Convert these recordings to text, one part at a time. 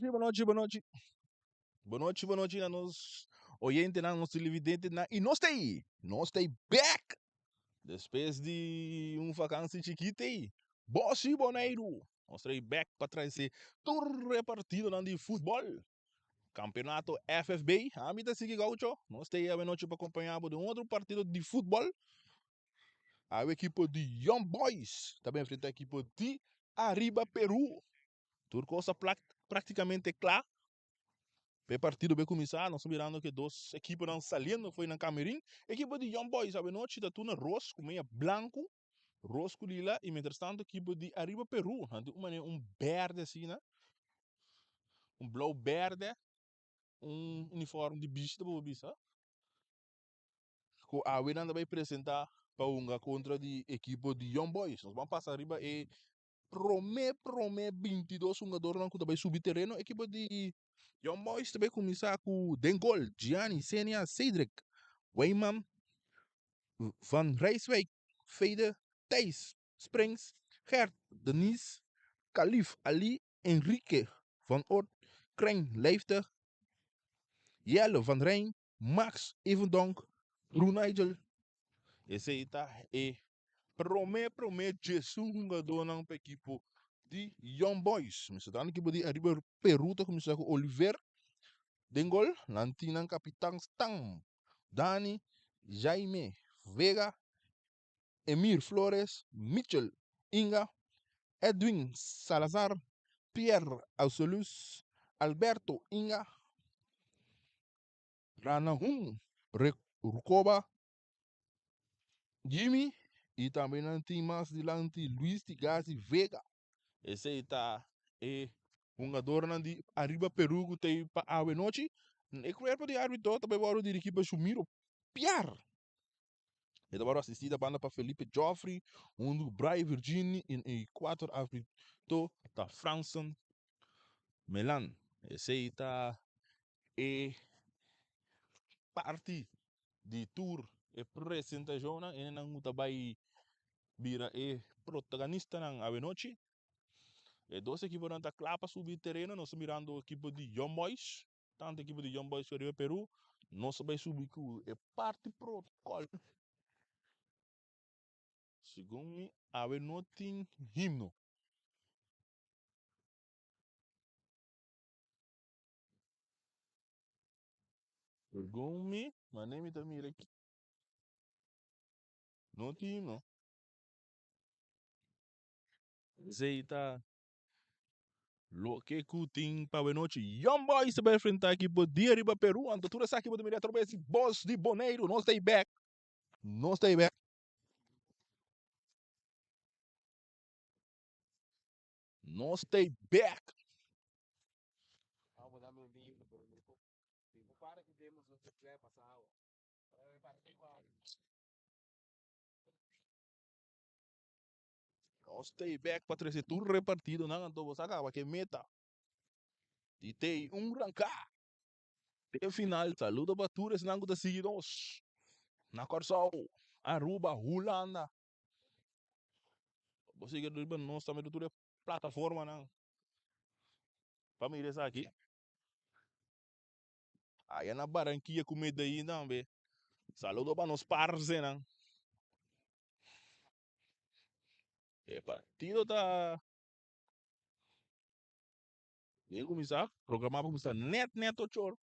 boa noite, boa noite. Boa noite a nós oyentes, a nós televidentes, e nós está aí back, depois de vacância chiquita aí. Bossi Boneiro, nós está aí back para trazer todo repartido de futebol. Campeonato FFB, a mim tá seguindo gaucho, nós está aí a noite para acompanhar de outro partido de futebol. A equipe de Young Boys, também frente à equipe de Arriba Peru. Tudo coisa praticamente claro. O partido vai começar, nós estamos mirando que duas equipes estão saliendo, foi na Camerim. Equipe de Young Boys, sabe, noite da tuna rosto, meia branco, rosto lila, e mientras tanto, equipe de Arriba Peru, verde assim, né? Blau verde, uniforme de bicho, da boa bicha. A Winanda vai apresentar para uma contra de equipe de Young Boys. Nós vamos passar arriba e promê 22 jogadores não que vai subir terreno. Equipe de Young Boys também começar com Dengol, Gianni, Senia, Cedric, Weyman, Van Rijswijk, Fede, Thijs, Springs, Gert, Denise, Kalif, Ali, Enrique, Van Oort, Kreng, Leifter, Jelle, Van Rijn, Max, Evendonk, Brunigel. Esse aí tá e promê Jesus jogador não para equipe de Young Boys. Mas tá na equipe de Arriba Peru, tá começando com Oliver, Dengol, Lantinan Capitão Stang, Dani, Jaime, Vega, Emir Flores, Mitchell, Inga, Edwin Salazar, Pierre Ausolus, Alberto Inga, Ranahun, Rucoba, Jimmy, e também não tem mais delante Luiz Tigazi Vega. Esse aí tá jogador de Arriba Peru que tem para a noite. E corpo de árbitro também vai de equipe Chumiro Pierre. E agora assistida a banda para Felipe Joffrey, do Brian Virginia e 4 árbitros da Franson Melan. Esse aí tá parte de tour e apresentação e não vai vira protagonista na noite. E dois equipes não tá claro para subir terreno, nós estamos mirando a equipe de Young Boys, tanto a equipe de Young Boys que arriba Peru, nós vai subir com parte protocolo. Segundo me, a noite himno. Segundo me, mas nem me tá mira aqui. Não tem himno. Zé tá lo que tem para a noite. Young Boys vai enfrentar a equipe de arriba Peru, ando tudo essa equipe de Miriam Trobesi, Boss de Boneiro, não stay back. Não stay back. Não stay back. Não stay back para trazer tudo repartido, não, então você acaba que meta. E tem rancar. Tem final, saludo para todos, não que seguidores. Na Corsol, Aruba, Holanda. Você que não está vendo toda plataforma, não. Para me dizer aqui. Aí na Barranquilla com Medellín também. Saludo para nos parceiros, não. E partido tá. Vem começar, programar para começar net 8 horas.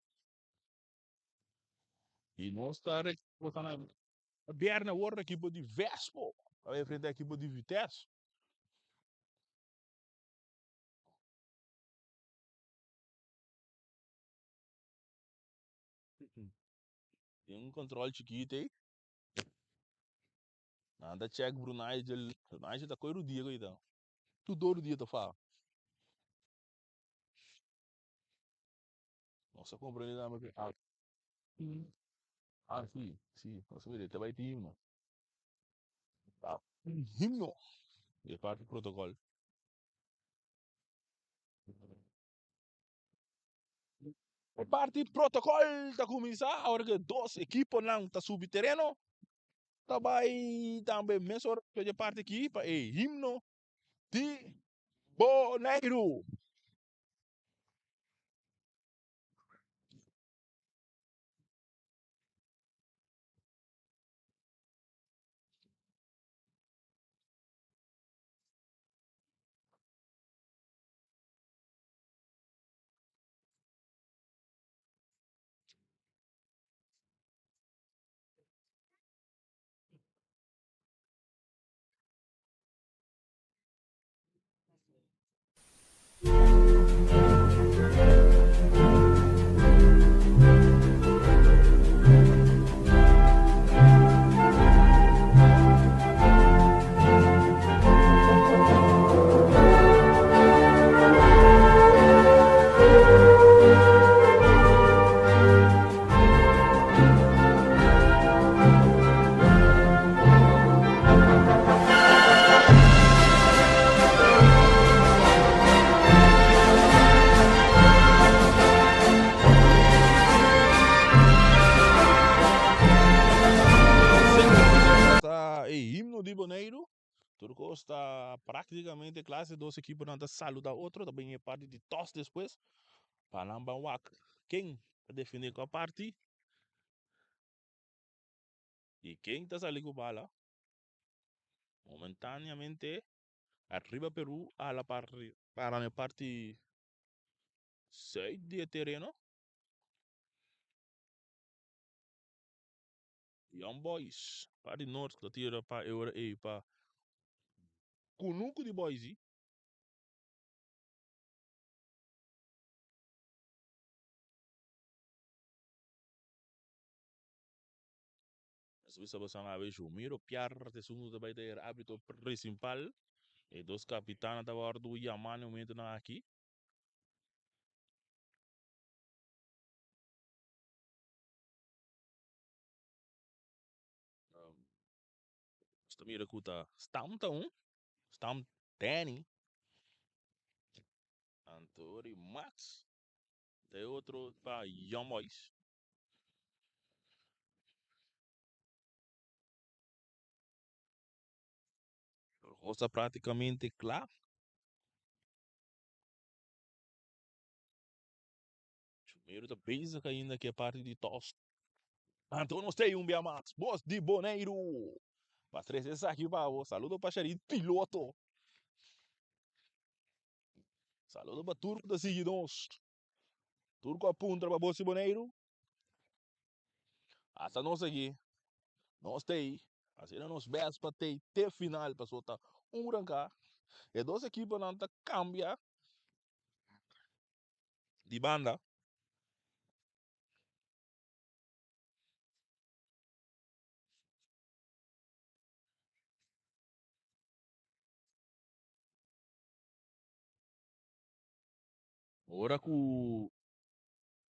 E nós está botando a Berna World equipe de Vespo. Vai enfrentar a equipe de Vitesse. Tem controle chiquito aí. Nada check Brunei, Brunei tá coisa do dia então. Tudo do dia tá fala. Nossa, comprei da minha. Sim, nossa, mire, vai ter himno. Tá. Himno. É parte do protocolo. É parte do protocolo tá começar a hora que duas equipes não tá subir terreno. Tá vai também mesmo hora que parte aqui para himno de Boneiro. de Boneiro. Turco está praticamente classe dos equipes não saluda outro, também é parte de tosse depois. Panamba Wak. Quem vai defender com a parte? E quem está saindo com bala? Momentaneamente, arriba Peru a la para a parte 6 de terreno. Young Boys, parte norte, que tira para Euro e para Cunuco de Boys. Se você a ver o miro piar de segundo vai ter hábito principal e dos capitães da hora do Yamane momento na aqui. Sta mira kuta stamta um, stam Danny, Antori Max, de outro para Young Boys. Roça praticamente claro. Primeiro da basic ainda que é parte de tosse. Antônio tem um Biamax, boss de Boneiro. Para três aqui para o saludo para Xarit, piloto. Saludo para Turco da Seguidons. Turco apunta para boss de Boneiro. Hasta nós aqui. Nós tem. Assim nós best para ter final para soltar um rancar. E duas equipes não tá cambia de banda. Ora que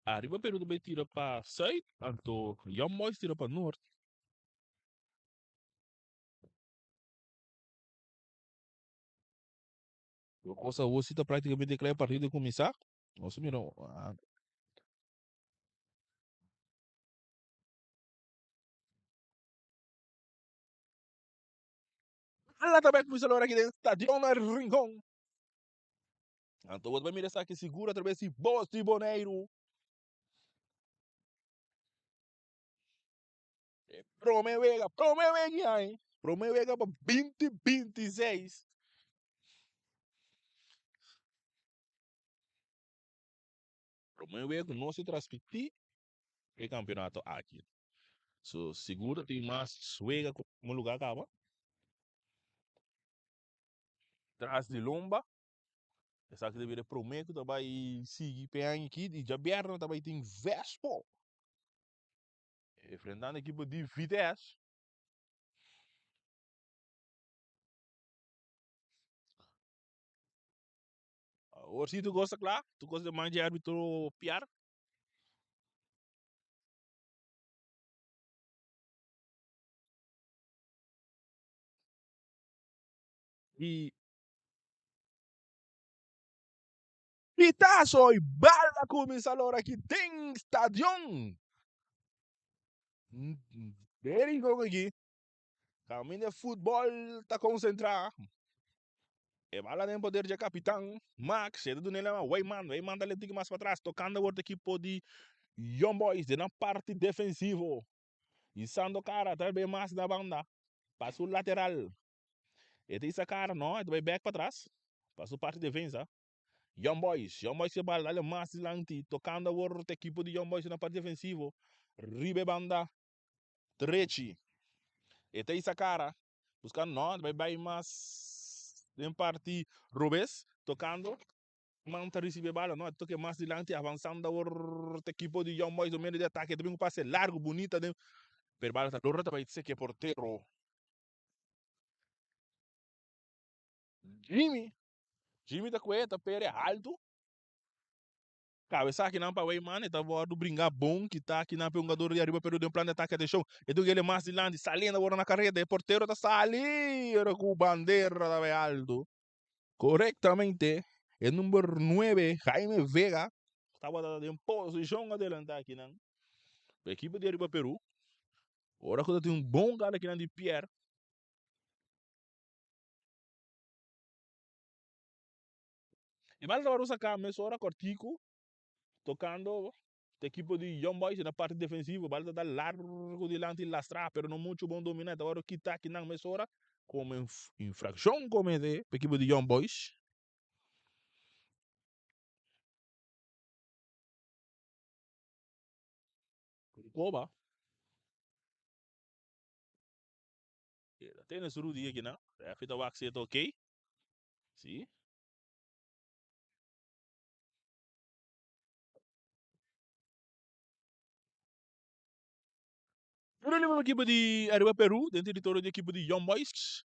arriba Peru também tira para Sei, tanto Young tira para Norte. A coisa hoje está praticamente clara para de começar. Nossa, miram. Ela também começou a hora aqui dentro. Estadio na Rincón. Então, você vai me deixar que segura através de Boss de Boneiro. Promevega, hein? Promevega para 2026. Promevega não se transmitir o campeonato aqui. So, segura tem mais suega como lugar acaba. Traz de lomba. Essa que deveria prometer que vai seguir pegando aqui. E já vieram também tem Vespo. Enfrentando a equipe de Vitesse. Ou se tu gosta, claro. Tu gosta de mais de árbitro piar. E Pitazo e bala começa a hora que tem estadião. Bem jogo aqui. Caminho de futebol está concentrado. E bala tem poder de capitão. Max, cedo do Nela, Wayman dá ele mais para trás. Tocando a outra equipe de Young Boys, na parte defensiva. E Sando cara, também mais da banda. Passa o lateral. E tem essa cara, não, ele vai back para trás. Passa o parte de defesa. Young Boys se bala, dá mais lante. Tocando a outra equipe de Young Boys na parte defensiva. Ribe banda. Trechi. E tem essa cara. Buscando, não, vai mais. Em parte, Rubens, tocando. Manta receber bala, não, toque mais adiante, avançando a outra equipe de Young Boys, do meio de ataque, também um passe largo, bonita, né? Per bala tá lorra, vai dizer que é porteiro. Jimmy, Jimmy da Cueta, pere alto. Cabeça aqui não para o Wayman, tá voando brincar bom, que tá aqui na jogador de arriba, pelo de um plano de ataque de show. E do que ele mais adiante, salindo agora na carreira, de porteiro tá salindo com bandeira da alto. Correctamente, el número 9, Jaime Vega, estava em posição adelantada aqui, não? A equipe de Arriba Peru. Agora quando tem um bom cara aqui de Pierre. E balda vai sacar mesora cortico, tocando o equipo de Young Boys na parte defensiva, balda dá largo delante lastrar, pero não muito bom dominar, agora quitar que não mesora, como infração comete o equipo de Young Boys. Oba. Tem esse Rudy aqui, não? É, fita wax, ok? Sim. Pero lembra a equipe de Arriba Peru, dentro do território da equipe de Young Boys.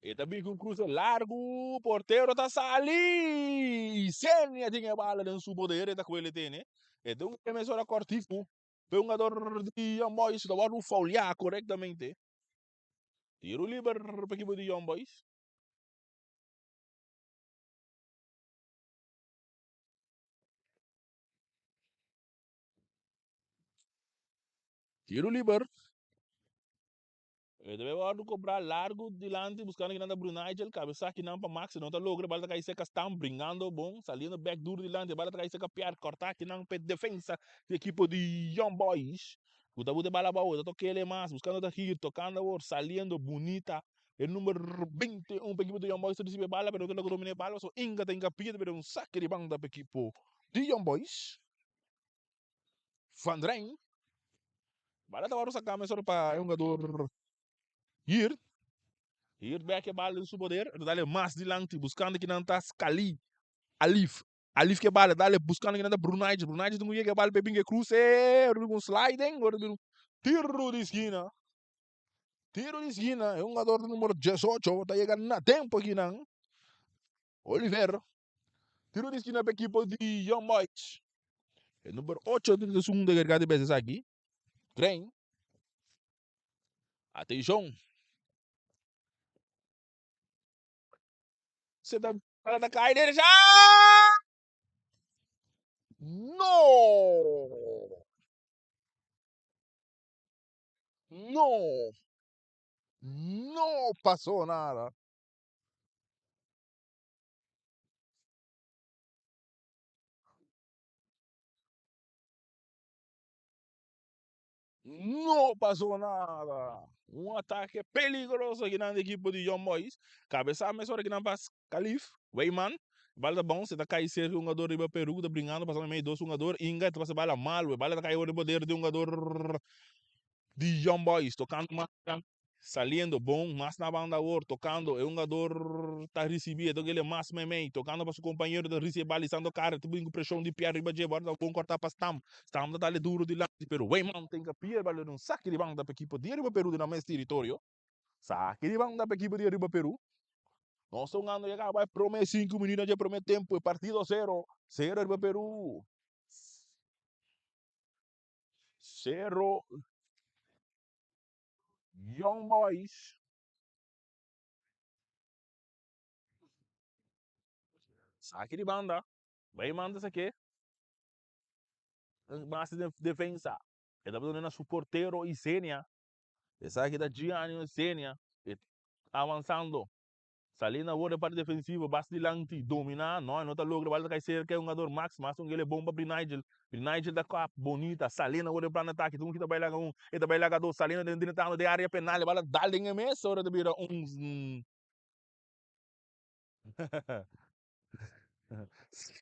E também com cruza largo, porteiro tá ali. Sênia tinha bala dentro do poder, e tá com ele tem, né? Então, é mesmo a cortico. Foi um jogador de Young Boys, da hora folhear corretamente. Tiro livre para a equipe de Young Boys. Tiro livre. Deve agora cobrar largo delante, buscando que nada Brunagel, cabeça que não para Max, não tá logo, bala tá seca estão brincando bom, salindo back duro delante, bala tá seca piar, cortar que não pede defesa da equipe de Young Boys. O tabu de bala baú, toque ele mais, buscando daqui, tocando agora, saliendo bonita. O número 21 para a equipe de Young Boys recebe bala, pero não domina bala, só inga tem capita, pero um saque de banda para a equipe de Young Boys. Van Drijn, bala tá agora sacar, só para um jogador ir. Hier back bala do seu poder, dale mais delante, buscando que não está Scali, Alif. Alif que bala, dale buscando que não está Brunage. Brunage não ia que bala, Pepinho que cruze, um sliding, tiro de esquina. Tiro de esquina, é um jogador número 18, está chegando na tempo aqui, não. Oliver. Tiro de esquina para a equipe de Young Boys. É número 8 da segunda carregada de vezes aqui. Trem. Atenção. Você tá para cair nele já! No! No! No passou nada. Não passou nada. Um ataque peligroso aqui na equipe de Young Boys. Cabeça a mesma hora que não passa Calif, Weyman. Bala bom, você tá caindo cerca um jogador de Peru, tá brincando, passando meio dois jogador, Inga, tu passa bala mal, bala tá caindo o poder de um jogador de Young Boys, tocando mais, saliendo bom, mas na banda agora, tocando, é um jogador tá recebendo, então ele é mais meio, tocando para seu companheiro, tá recebendo, balizando o cara, tu com pressão de pia, riba de borda, bom cortar para Stam, Stam tá ali duro de lá, pero Weyman tem que pia, bala não saque de banda para equipe de riba Peru, de no mesmo território, saque de banda para equipe de riba Peru, nós estamos ganhando, já vai prometer 5 minutos, já promete tempo, partido 0, 0 riba Peru, 0 Young Boys, saque de banda, Weyman tá aqui, mais de defesa. Ele estava dando su porteiro e Sênia. Essa aqui da Gianni e Sênia. Avançando. Salindo agora para defensiva, basta de lanti, dominar, não está logo, vai cair cerca, é um jogador max, mas um ele bomba para Nigel. Nigel da capa bonita, salindo agora para o ataque, tu que está bailando um, ele está bailando dois, salindo dentro de área penal, vai dar em mesa, hora de virar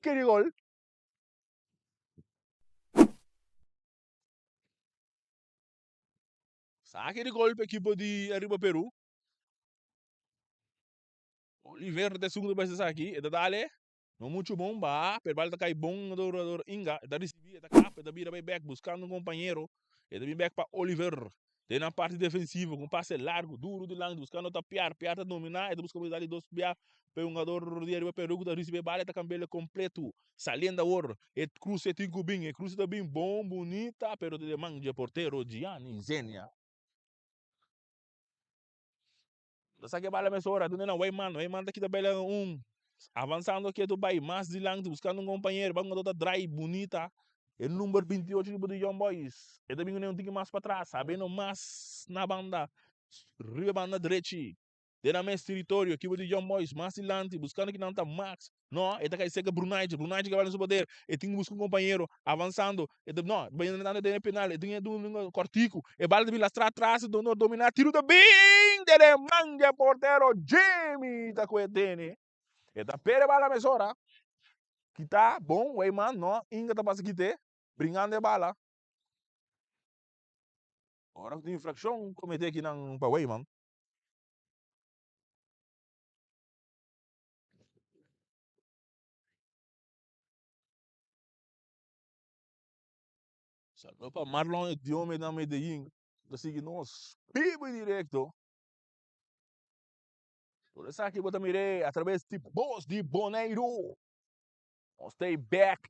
que gol. Saque de gol para a equipe de Arriba Peru. Oliveira de segundo vez aqui, é da Dale. Não muito bom, bah, per balta cai bom do Inga, da recibir, da capa, da vira back, buscando um companheiro, e da back para Oliver. Tem na parte defensiva, com passe largo, duro de lado, buscando outra piar tá dominar, e busca a de dois piar, para um jogador de Arriba Peru, da receber bala, tá cambelo completo, saliendo a ouro, e cruze tem cubinho, e cruze também bom, bonita, pero de demanda de porteiro, Gianni, Zenia. Saque a bala mais hora, não, Weyman daqui da bela avançando aqui do Bahia, mais de longe, buscando um companheiro, vamos outra drive bonita. É o número 28 de Young Boys. E também não tem mais para trás, sabendo mais na banda, ria banda direita. dentro do território, equipe de Young Boys, mais adiante, buscando que não está Max, não, ele está que Brunei que vai no seu poder, ele tem que buscar um companheiro, avançando, não, bem na dentro penal, ele tem um cortico, ele vai lá atrás, dominar, tiro da bem, ele manga porteiro, Jimmy, está com ele, ele está pere bala mesora, que tá bom, o man, não, inga tá passando aqui, brincando de bala, agora tem infração, cometer aqui não, para o man. Sabe, para Marlon de homem na Medellín, assim que nós, vivo e direto, por isso aqui eu mirei através de voz de Boneiro, nós stay back,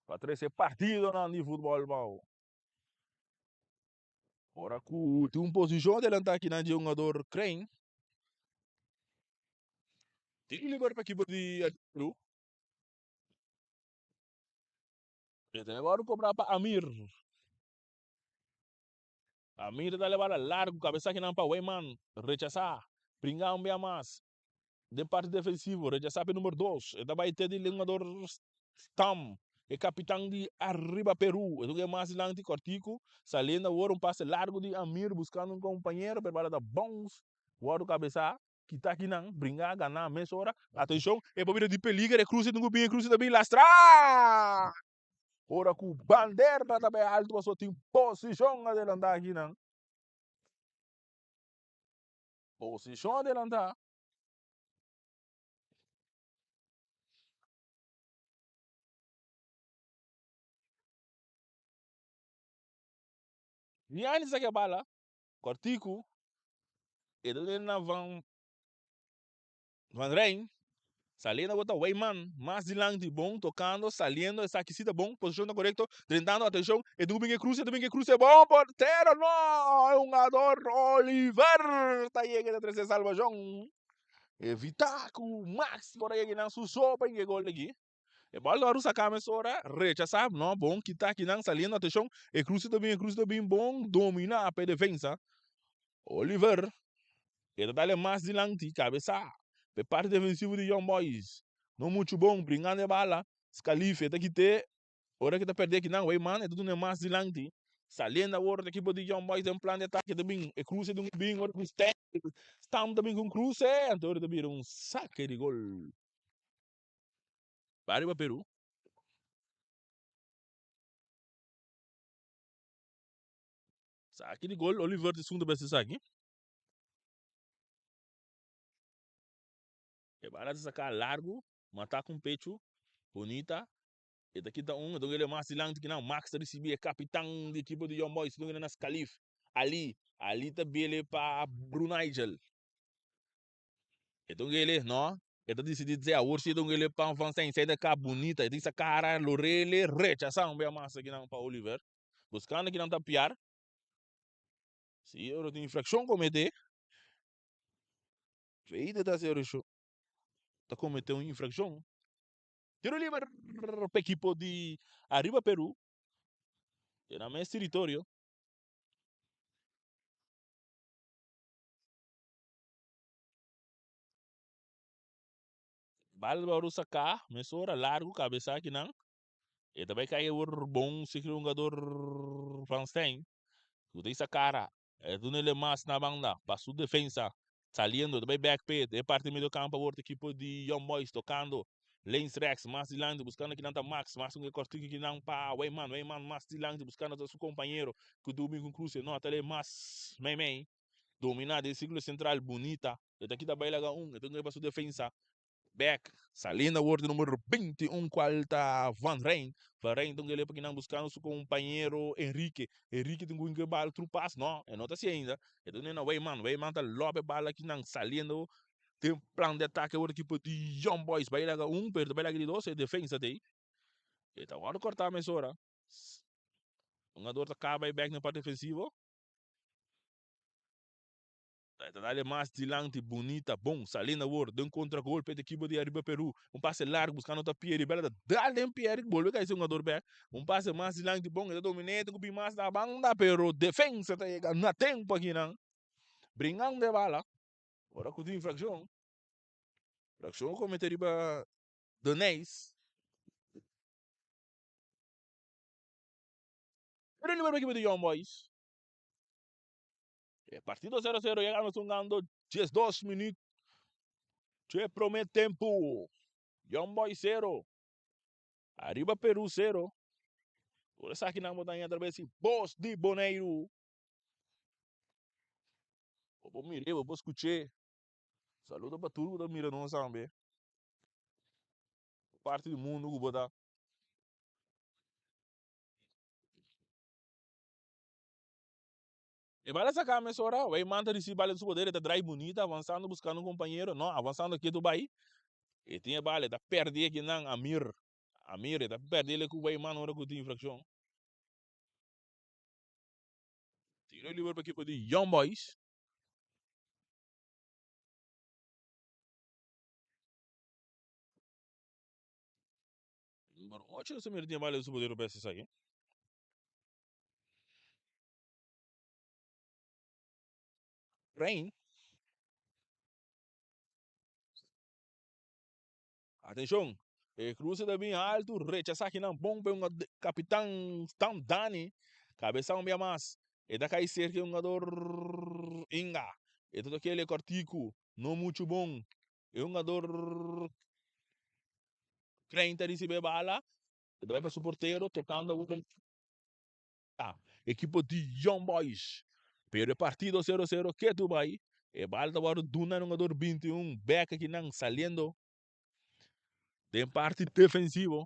para trazer partido no futebol, mal. Ora, tem uma posição de lançar aqui na jogador Crane, tem que ligar para a equipe de Atlu, e tem agora cobrar para Amir. Amir está levando largo, cabeça aqui não para Weyman, rechazar, brincar um bem mais. De parte defensivo, rechazar para número 2, e também tem de jogador Stam, e capitão de Arriba Peru, e do que mais lá de Cortico, saliendo agora um passe largo de Amir, buscando um companheiro, para bala da bons, o outro cabeça, que está aqui não, brincar, ganhar, meia hora, atenção, e para de peliga, e cruze, não bem, cruze também, lastra! Ora com bandeira também alto, só tem posição adelantar aqui não. Posição adelantar. Viane sa que bala, Cortico, e do na Van Rijn, saliendo bota Weyman, mais de lang de bom, tocando, saliendo, essa aquecida bom, posição correto, tentando, atenção, e domingo cruze é bom, porteiro, não, é um ador, Oliver, tá aí que três salvação, evitar que o Max, por aí que não susou, para que gol aqui, e bola do sacar a hora, rechazar, não, bom, que tá aqui não, saliendo, atenção, e cruze também bom, domina a pé defensa, Oliver, ele dá mais de lanti, cabeça. Pe parte defensivo de Young Boys. Não muito bom, brincando de bala. Scalife, tá aqui te. Hora que tá perdendo aqui não, man, é tudo mais de lanti. Saliendo agora da equipe de Young Boys em plano de ataque também. E cruze de um bem, agora com Stam também com cruze. Então ele também um saque de gol. Para o Peru. Saque de gol, Oliver de segundo best saque. É barato sacar largo, matar com pecho, bonita. E daqui tá então ele é mais longe que não, Max recebia é capitão da equipe de Young Boys, então ele nas Calif. Ali também ele para Brunigel. Então ele, não, ele decidiu dizer a ursa, então ele para avançar em saída cá bonita, e disse cara, Lorele, rechaçar bem a massa aqui não para Oliver. Buscando que não tá piar. Se eu tenho infração cometer, feita da ser isso, tá cometendo uma infração. Tiro livre para a equipe de Arriba Peru, que na mesmo território. Balba Russa cá, mesora largo, cabeça aqui não. E também cai o bom jogador Franstein. Tu tem essa cara. É do nele mais na banda. Passou defesa. Saliendo, também backped. É parte do meio campo. Outra equipe de Young Boys tocando. Lens Rex, mais de lande, buscando aqui não tá Max. Mais um cortico que não pá. Weyman, mais de lande, buscando o seu companheiro. Que o domingo cruze. Não, até ele mais. Mei. Dominado. Esse ciclo central bonita. E daqui da Baila Então ele passou defesa. Back, saliendo agora número 21, qual está Van Rijn. Van Rijn, então ele é buscando seu companheiro Henrique. Henrique tem que bala outro passo, não, é não tá assim ainda. Então não é Weyman tá lobe bala aqui não, saliendo, tem plano de ataque agora equipe de Young Boys, vai lá perde, vai lá de dois, é defesa daí. Então agora cortar a mesora. Um jogador acaba e back na parte defensiva. Dale mais dilante, bonita, bom, salindo agora, deu um contra-golpe da equipe de Arriba Peru, um passe largo, buscando outra Pierre, bela, dale em Pierre, volve a ser um jogador back, um passe mais dilante, bom, ele dominante, com mais da banda, pero defensa tá chegando, não há tempo aqui, não. Brincando de bala. Ora com infração. Infração cometeria Donês. Pero ele vai equipe de Young Boys. Partido 0-0, llegamos jugando 10 minutos. Che promete tempo. Young Boys 0. Arriba Peru 0. Por isso aqui na montanha através de Boss de Boneiro. Vou mirar, vou escutar. Saludo para tudo da mira não sabe. Parte do mundo que botar. E vale essa camisa ora, vai manda de si vale do poder, tá drive bonita, avançando buscando um companheiro, não, avançando aqui do Bahia. E tinha vale, tá perdendo aqui não, Amir. Amir, tá perdendo ele com o Bahia, mano, ora que tem infração. Tirou o livro para equipe de Young Boys. Número 8, esse mesmo tinha vale do poder para esse aqui. Rain. Atenção. Cruza de bem alto, rechaça aqui não, bom, um capitão Stam Dani. Cabeção bem mais. E da cair cerca um jogador Inga. E tudo aquele cortico, não muito bom. É um jogador crente receber bala. E vai para o porteiro, tocando o equipe de Young Boys. Pero partido 0-0 que tu vai. E bala agora Duna um jogador 21, back aqui não saliendo. Tem parte defensivo.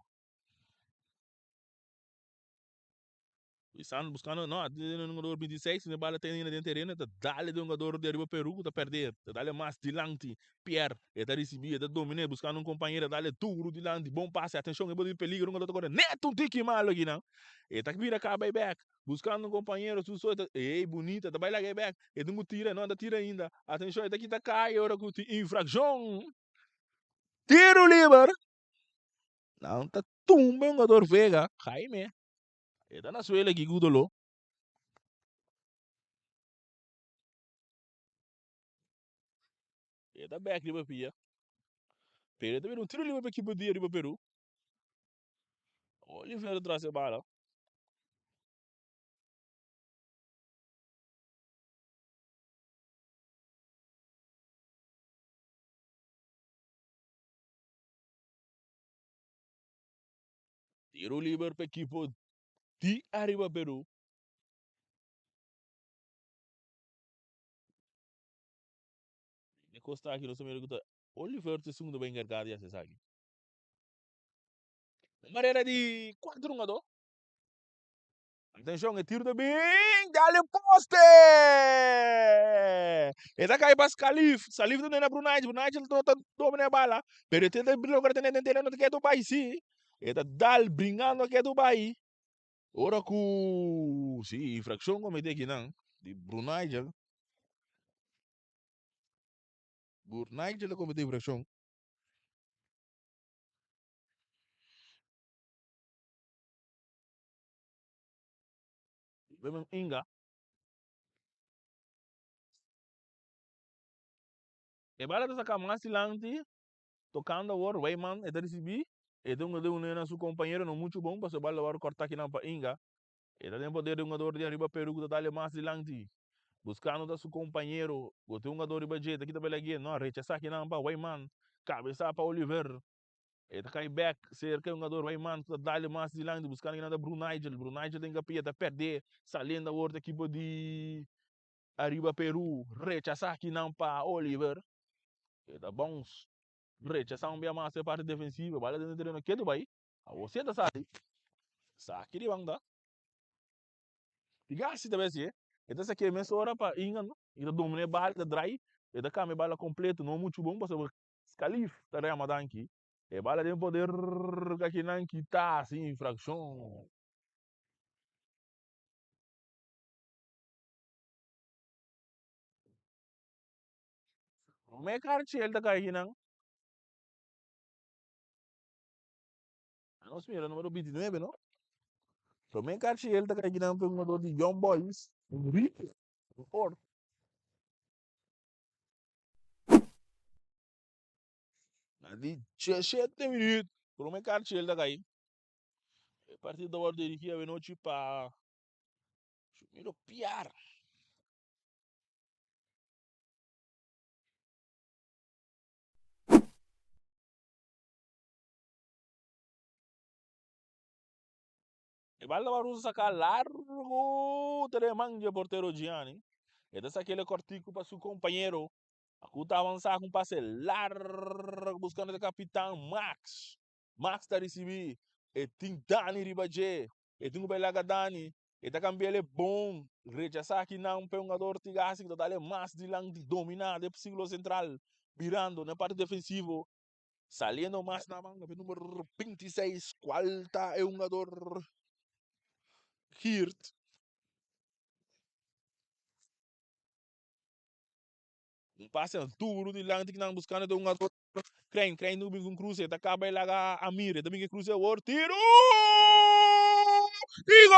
Estão buscando, não, no jogador 26, se a bola tem ainda dentro do terreno, dá-lhe de um jogador de arriba Peru, tá perder, dá-lhe mais dilante, Pierre, está receber, está dominar, buscando um companheiro, dá-lhe duro dilante, bom passe, atenção, é bom de peligro, um jogador agora, neto um tique malo aqui, não, e tá que vira cá, back, buscando um companheiro, tu só, ei, bonita, tá vai lá, back, e não tira, não, tira ainda, atenção, está aqui, tá cai, agora com infração, tiro livre, não, tá tumba, um jogador vega, Jaime, e tá na suela aqui, Gudolo. E tá back de pia. Pero também não tiro ali para equipe de arriba Peru. Oliveira traz a bala. Tiro livre para equipe de arriba Peru. E Costa aqui no primeiro que Oliveira tem segundo bem encarregado e acessar aqui. Maneira de 4-1. Atenção, é tiro também. Dá-lhe poste! E tá caindo para Salif. Salif não é na Brunei. Brunei ele não tá domina a bala. Pero ele tem que agora tem entendendo que é do país, sim. E tá dal brincando que é do país. Ora com... Sim, infração cometida aqui, não. De Brunei, Brunei ele cometeu infração. Vemos Inga. E bala tá sacando mais silante. Tocando agora, Wayman, e tá recebi. E tem um jogador na sua companheira, não muito bom, para o bala agora cortar aqui na Inga. E tá tem poder de um jogador de arriba Peru que tá dando mais silante. Buscando da seu companheiro. Tem um jogador de budget aqui também aqui. Não, rechaçar aqui na Wayman. Cabeça para Oliver. E tá cai back, cerca um jogador Wayman que tá dando mais silante. Buscando aqui na Bruno Nigel. Bruno Nigel tem que tá perder. Saliendo agora da equipe de arriba Peru. Rechaçar aqui na Oliver. E tá bom. Rechaçar bem mais a parte defensiva, bala dentro do terreno que do vai. A você da sabe. Sabe de banda. Diga se deve ser. Então se aqui mesmo hora para inga, não? E da domine bala da dry, e da cama bala completo, não muito bom para saber. Scalif tá Ramadan aqui. E bala tem poder aqui não que tá assim infração. Me carche ele tá aqui não. Não se mira número 29, não? So me carche ele tá aqui não, pelo número de Young Boys. Rico. De 17 minutos. Por uma cartilha da cair. A partir da hora de que a noite para. Miro piar. E bala baru sacar largo tremang de porteiro Gianni. E dessa aquele cortico para seu companheiro. Aku tá avançar com passe largo buscando o capitão Max. Max tá receber. E tem Dani Ribaje. E tem o Belaga Dani. E tá cambiando ele bom. Rechaçar aqui não um jogador tigasi que tá dando mais de lang de dominar de ciclo central. Virando na parte defensivo. Saliendo mais na manga. Número 26. Qual tá é um jogador Hirt. Um passe duro de lang que não buscando de um jogador. Crane no bingung cruze, tá acaba ele a mira, também que cruze o tiro! E gol!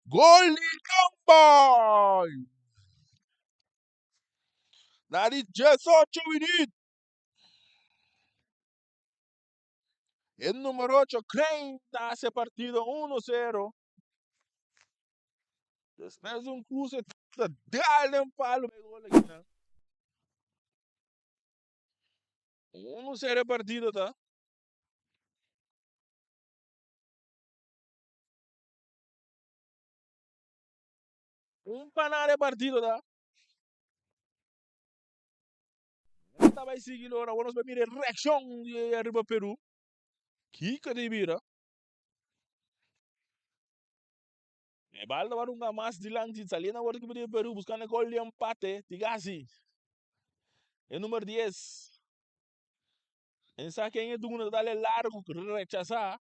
Gol de Cambay! Na 18 minutos, el número 8, Crane, hace partido 1-0. Después un cruce, dale un palo, gol aqui, né? 1-0 partido, tá? Um panada partido, tá? Estava seguindo agora, vamos ver a reação de arriba Peru. Kika de Bira. E balda warunga mas de lang de salina agora que de Peru buscando gol de empate. Tigasi. E número 10. Em saque em duna dale largo rechazar.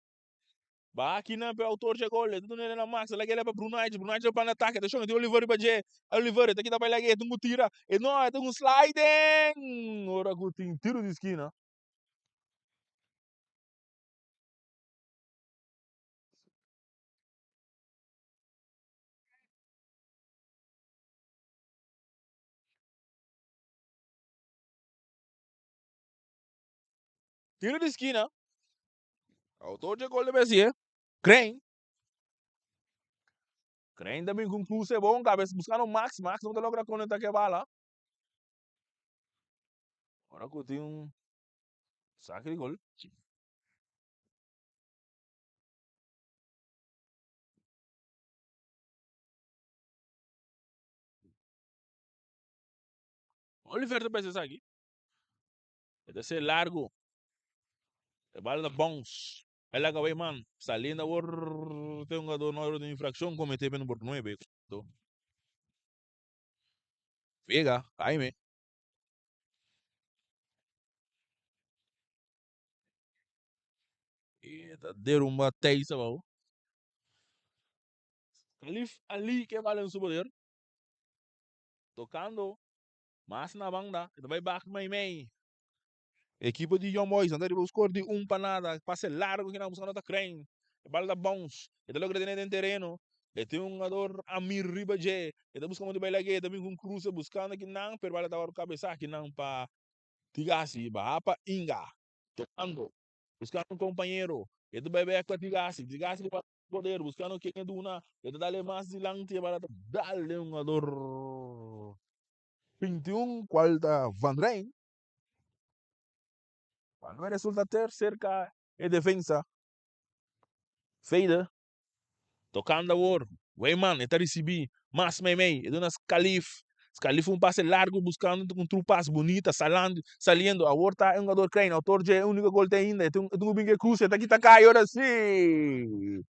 Ba aqui não é autor de gol, tudo nele na max, lá que ele é para Bruno Aide para ataque, deixou de Oliveira para Jé, Oliveira, tá aqui tá para lá que tu tira, e não, é um sliding, ora que tem tiro de esquina. Tiro de esquina. Autor de gol de Messi, Crane. Crane também com cruce é bom, cabeça buscando o Max não tá logo conectar que bala. Ora que tem saque de gol. Oliveira pensa isso aqui. Deve ser largo. É bala bons. Ela acabou, man. Saliendo por. Tem um jogador de infração cometeu pelo por 9. Pega, Jaime. Eita, deram uma teisa, bom. Ali que vale o poder. Tocando. Mas na banda. Vai back meio. Equipe de Young Boys, andar de score de para nada, passe largo que não buscando da Crane, bala bons, e logo dentro do terreno, e tem um jogador Amir Ribaje, e tá buscando de bela guia, também com cruze buscando que não, pero bala tava cabeça que não para Tigasi, para Inga, tocando, buscando um companheiro, e do bebê com Tigasi para poder, buscando quem é duna, e tá dale mais de lante, bala dale um jogador 21, qual da Van Rijn, não resulta ter cerca e defesa. Feida, tocando a war. Weyman, está recebi. Mas mei, e dona Scalif. Scalif um passe largo buscando com trupas bonitas, saliendo. A war tá um jogador crane, autor de único gol tem ainda. Tem um bingue cruz, tá aqui tá cai, ora sim.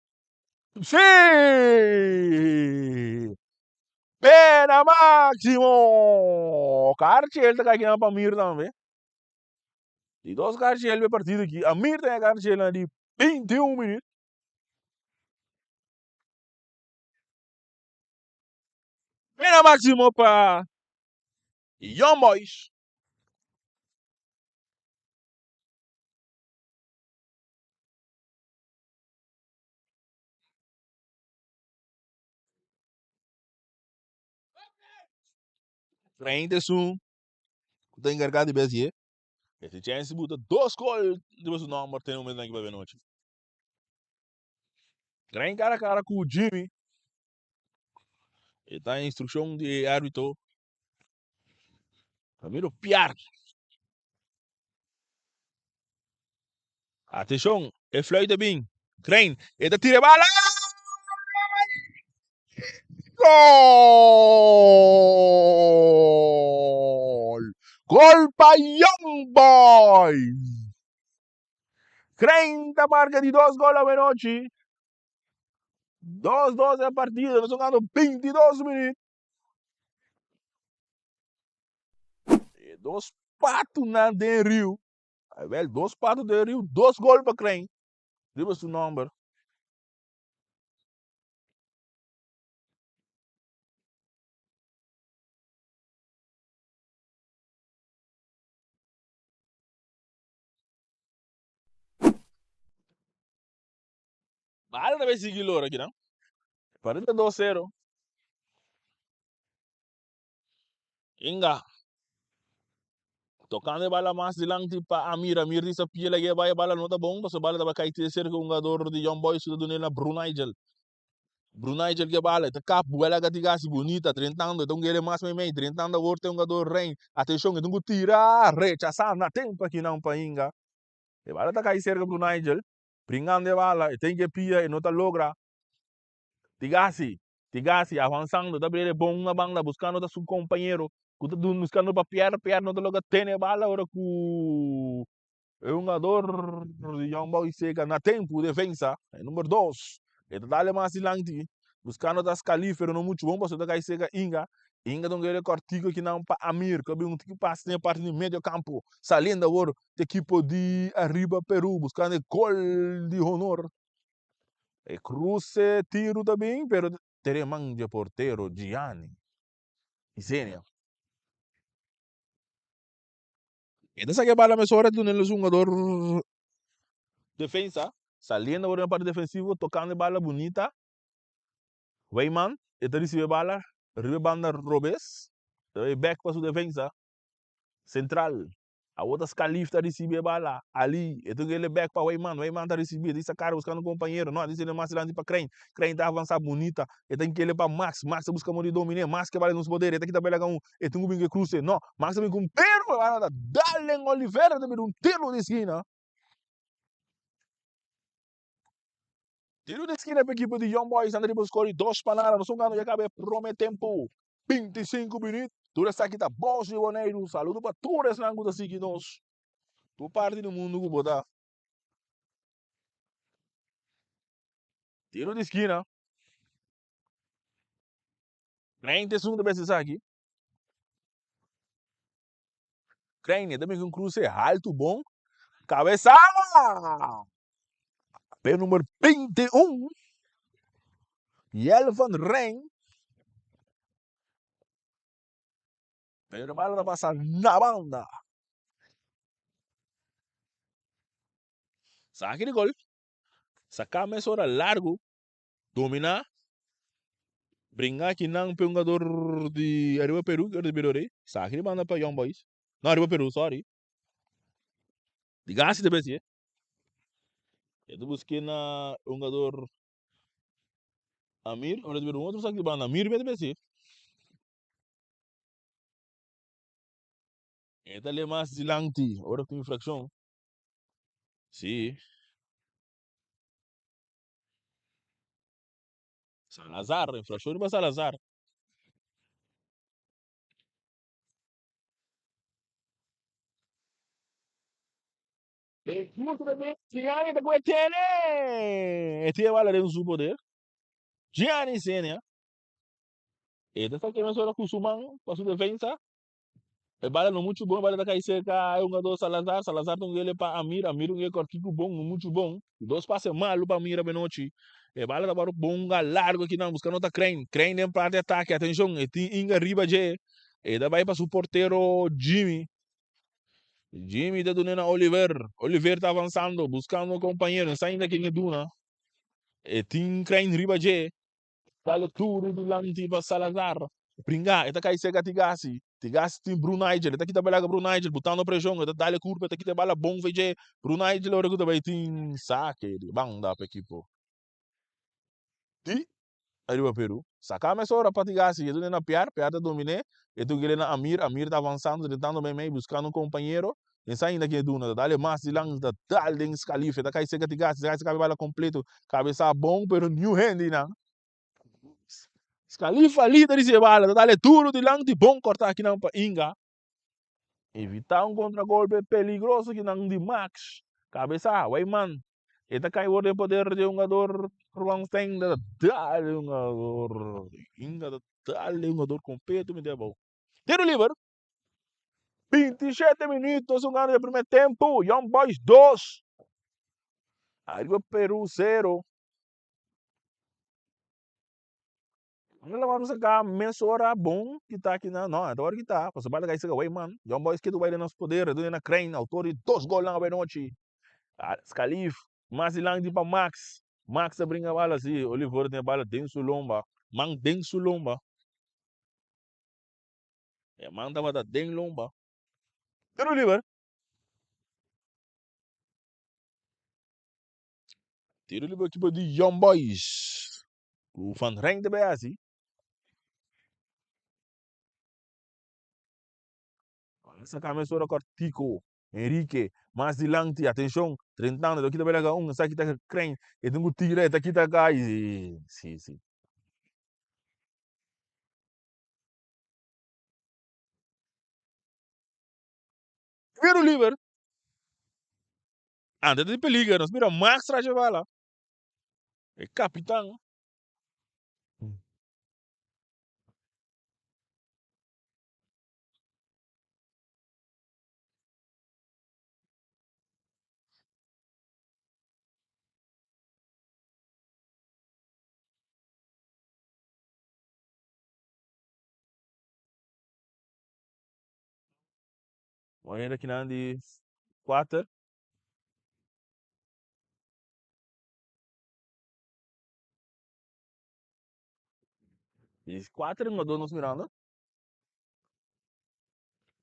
Sim! Pena máximo! Cartiel tá aqui na Pamir também. E dois Cartiel vai partido aqui. A Mir tem a Cartiel de 21 minutos. Pena máximo para Young Boys. 31. Tá encarregado de BSE. Esse chance buta 2 gols. Depois o nome tem um momento aqui para ver noite. Crane cara a cara com o Jimmy. Ele tá em instrução de árbitro. Ramiro Piar. Atenção, é fluida bem. Crane, ele tira a bala. Gol! Gol para Young Boys! Crane da marca de 2 gols a noite. 2-2 a partida, nós estamos jogando 22 minutos. E 2 patos na de Rio. Aí, velho, 2 patos de Rio, 2 gols para Crane. Diga o número. Vale também seguir loura aqui, não? 42-0. Inga. Tocando a bala mais de lanti para Amir. Amir disse a pia lagi a bala não tá bom. Mas a bala estava cair terceiro com um jogador de Young Boys do Nena Brunigel. Brunigel que bala. Tá capo. Ela que tigasi bonita. 30 anos. Então ele mais meio. 30 anos. Agora tem um jogador rei. Atenção. Então tira. Rechaçar na tempo aqui não para Inga. A bala tá cair cerca Brunigel. Bringando a bala. Tem que pia e não tá logra. Tigasi avançando. Tá bem bom na banda. Buscando da seu companheiro. Buscando para piar. Não tá logra. Tem a bala. Agora com é um jogador de Young Boys chega na tempo de defesa, é número 2. Ele dá mais adiante, buscando das calíferas, não muito bom, porque daí chega Inga não quer cortigo que não para Amir, que é um tipo passe na parte do meio campo, saliendo agora da equipe de Arriba Peru, buscando gol de honor. E cruze tiro também, pero teremos de porteiro Gianni. E Zênia. E dessa que bala me sobra do nele jogador defensa, saliendo por una parte defensivo, tocando bala bonita. Weyman, ele recebe bala, arriba banda Robes, back para sua defensa, central. A outra Scalif recebe bala, ali, ele back para Weyman está recebendo, esse cara buscando um companheiro, não, ele mais grande para Crane está avançar bonita, ele tem que ir para Max busca de dominar, Max que vale nos poderes, ele tem que também um, ele tem que cruze, não, Max também com um tiro, dale Oliveira também um tiro de esquina. Tiro de esquina para a equipe de Young Boys, André Boscori, 2 palavras, nós vamos acabar prometer tempo, 25 minutos, tudo está aqui, tá bom, Givoneiro, saludo para todos os langos da seguidores, tu parte do mundo que botar. Tiro de esquina, 30 segundos para esse aqui, Crane, também com cruze alto, bom, cabeça, pé número 21, Yelvan Rein, pero a bola passa na banda. Saque de gol. Sacar a mesura largo. Dominar. Brincar aqui não um jogador de Arriba Peru, que é de Biroré. Saque de banda para Young Boys. Não, Arriba Peru, sorry. De gás de BC. Eu busquei na um jogador Amir, ou de Peru, outro saque de banda. Amir de BC. Esta é mais de lanti, hora com infração. Sim. Salazar, infração para Salazar. Muito bem, Gianni da Guetene! E tinha bala de um poder. Gianni Senia. E dessa que mais hora com o Suman, para sua defesa. E bala não muito bom, bala da Caiceca, é um jogador Salazar. Salazar tem ele para Amir, Amir um cortico bom, muito bom. 2 passes malos para Amir a Benochi. E bala da para bom, largo aqui não, buscando outra Crane. Crane em parte de ataque, atenção, e tem Inga Riba J. E daí vai para o porteiro Jimmy. Jimmy de Dunena Oliver. Oliver está avançando, buscando um companheiro, saindo aqui de Duna. E tem Crane Riba J. Vale tudo do lance para Salazar. Pringa, eta kai sega tigasi. Tigasi tim Brunigel, eta kita balaga Brunigel, botando pressão, eta dale curva, eta kita bala bom veje. Brunigel ora kuta vai tim saque, bang da equipo. Di arriba Peru. Sacame só para tigasi, etu na piar tá domine, etu gele na Amir tá avançando, tentando bem buscando um companheiro. E saindo aqui do nada, dale mais de lang da dale den scalife, eta kai sega tigasi, kai sega bala completo, cabeça bom, pero new hand não. Scalifa líder de bala, dale tudo de lang de bom cortar aqui não para Inga. Evitar um contragolpe peligroso que não de Max. Cabeça, Weyman. Eta cai o poder de um jogador Ruangsteng da dale um jogador. Inga da dale um jogador completo me deu. Tiro livre. 27 minutos, um ano de primeiro tempo. Young Boys 2. Arriba Peru 0. Vamos sacar mensura bom que tá aqui na. Não, agora que tá. Você vai ligar isso aí, man. Young Boys que tu vai nosso poder. Do na Crane, autor de 2 gols na noite. Scalif, mas lang di pa Max. Max a brinca bala assim. Oliveira tem bala dentro do lomba. Man dentro do lomba. É, man tava da dentro do lomba. Tiro livre. Tiro livre equipe de Young Boys. O Van Rijn também é assim. Essa camisa era Tico, Henrique, mas de lang ti, atenção, 30 anos, aqui também é essa aqui tá crente, e tem um tiro, aqui tá cá, sim, sim. Tiro livre. Antes de perigo, nós mira Max Rajavala. É capitão. Olha aqui na de 4. E 4 não dou nos mirando.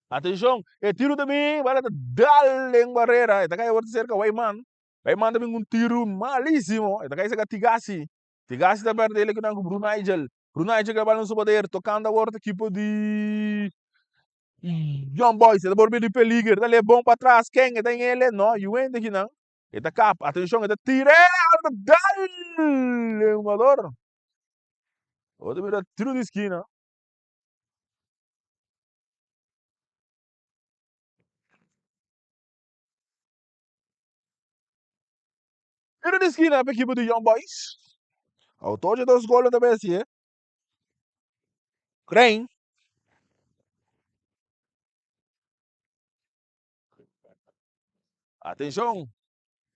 Atenção, é tiro também, vai dar em barreira. Está caindo cerca, Wayman. Wayman também um tiro malíssimo. Está caindo cerca Tigasi. Tigasi está perto dele que não é Bruno Nigel. Bruno Nigel que vai no poder, tocando a outra equipe de Young Boys. Ele bora de peliger, ele é bom para trás. Quem é ele? Não, e o Ende aqui não. Está capa, atenção, está tiro, dá um adoro. Outro vira tiro de esquina. Tiro de esquina para a equipe de Young Boys. Autor de 2 gols também assim, é? Crane. Atenção.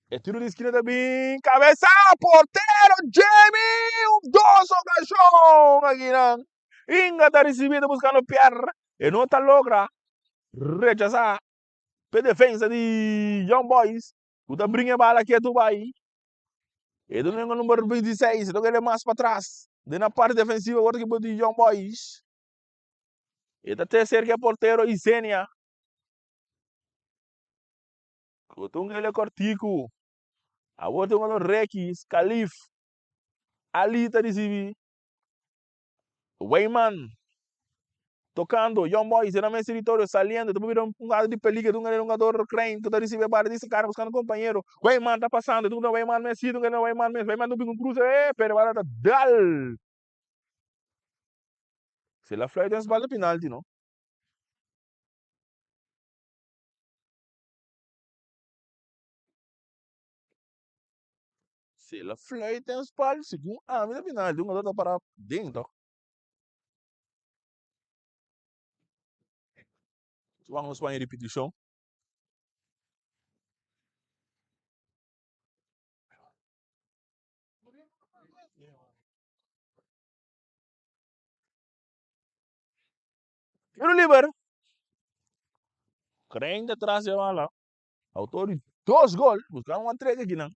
É tiro de esquina também. Cabeça, porteiro, Jamie. Um doce cachorro. Aqui não. Inga está recebendo, buscando Pierre. E não está logra rechazar. Para defesa de Young Boys. Tu tá brinca a bala aqui a Dubai. E do número 26. Então ele é mais para trás. De na parte defensiva, agora que de Young Boys. E da terceira que é porteiro, Isenia. O tungo ele é cortico. A outra é o Requis, Calif. Ali está recebendo. Wayman. Tocando, Young Boys, era mais território, saliendo, tu vira um lado de peliga, tu um jogador crente, tu tá recebendo barra desse cara buscando companheiro. Wayman tá passando, tu não Wayman Messi, tu não Wayman Messi, Wayman não um cruza, pero agora tá dal. Se la fly tem bala penalti, não? Se la fly tem bala, segundo, me penalti, um jogador tá para dentro. Vamos para a repetição. Tiro livre. Crente atrás de bala. Autor de 2 gols, buscando uma entrega aqui, não?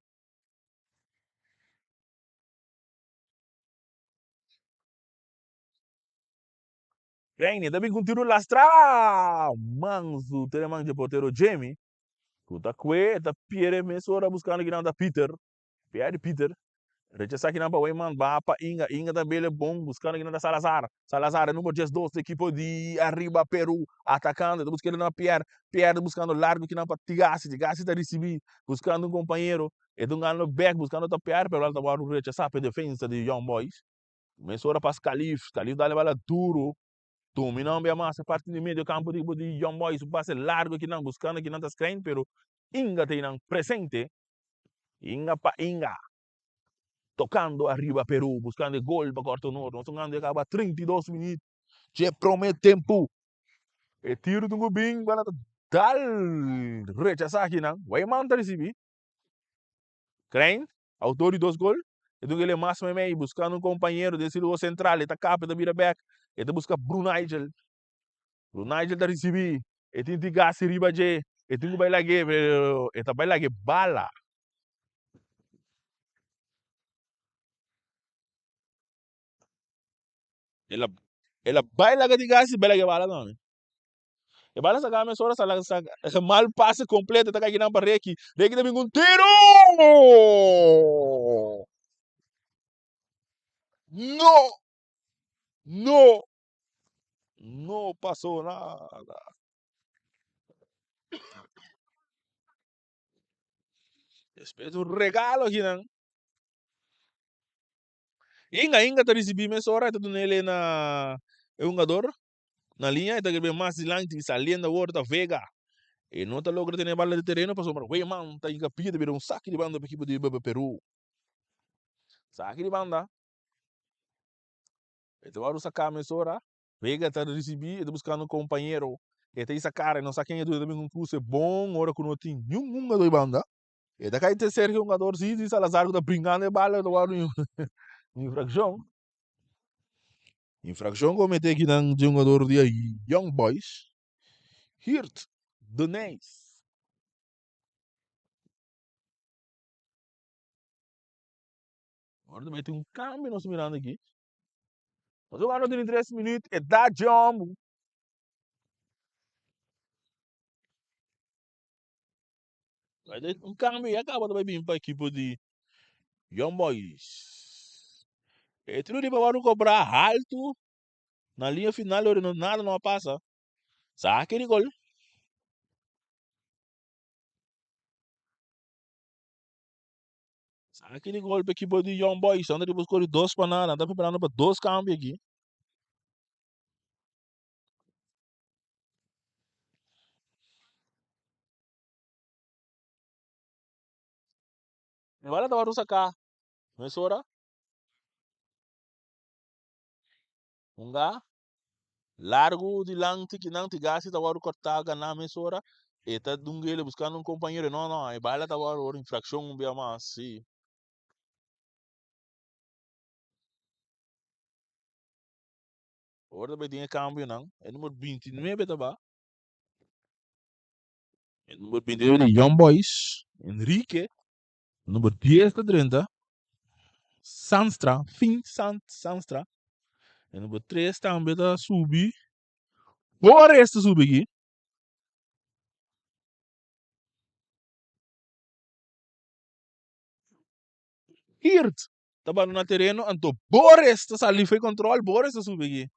Crane, também com tiro lastra. Manso, telemão de porteiro Jamie. Kuta kwe, ta Pierre Mensora buscando que não da Peter. Pierre Peter. Rechaça aqui não para o Weyman, para Inga. Inga também é bom, buscando aqui não da Salazar. Salazar é número 12 da equipe de Arriba Peru, atacando. Buscando na Pierre. Pierre buscando largo aqui não para Tigassi. Tigassi está receber, buscando um companheiro. E do ganho back, buscando o Pierre, pero ela estava rechaçar para a defesa de Young Boys. Mensora para Calif. Calif dá a duro. Dominando bem a massa, parte do meio do campo de Young Boys, o passe largo aqui não, buscando aqui não está screen, pero Inga tem presente. Inga para Inga. Tocando arriba Peru, buscando gol para Corto Norte. Nós estamos acaba 32 minutos. Já promete tempo. E tiro do Gubim, para tal rechaçar aqui não. Vai mandar receber. Crane, autor de 2 gols. Então ele é máximo meio, buscando um companheiro desse lugar central, ele está capa, ele vira back. Ele busca Brunigel. Brunigel está receber. Ele tem que gastar riba de. Ele tem que bailar que, ele tá bailar que bala. Ele baila que gasta, baila que bala não. E bala sa kami sora sa mal passe completo, tá aqui na para Reiki. Reiki também com tiro! No! No! Não passou nada. Respeito um regalo aqui, não. Inga tá recebendo sora, tá dando ele na é um jogador na linha, tá que mais lante, saliendo a outra vega. E não tá logo ter bala de terreno, passou para o man, tá encapida, vira um saque de banda para a equipe de Peru. Saque de banda. Então, agora essa camisa, Vega está receber, está buscando um companheiro. E tem essa cara, não sabe quem é do também um curso bom, hora que não tem nenhum do banda. E da cá tem Sérgio jogador, se diz Salazar que está brincando de bala, do lado infração. Infração comete aqui de jogador de Young Boys. Hirt, Donés. Agora também tem um câmbio, nós mirando aqui. Mas agora tem 3 minutos, é da jump. Aí um câmbio e acaba também vir para a equipe de Young Boys. E tudo de para cobrar alto. Na linha final, nada não passa. Saque de gol. Saque de gol para a equipe de Young Boys. Anda de buscar 2 para nada. Anda preparando para 2 câmbios aqui. Agora estava a sacar. Não é hora? Um gá. Largo de lante que não te gasta. Estava a cortar na mesora. E está ele buscando um companheiro. Não, não. A bala estava a infração um bem mais. Sim. Agora também tinha câmbio, não. É número 29, tá? É número 29 de Young Boys. Enrique. Número 10 da 30. Sanstra. Sanstra. E número 3 também tá subir. Bora esta subir aqui. Hirt. Tava no terreno. Então, bora esta ali foi controle. Bora esta subir aqui.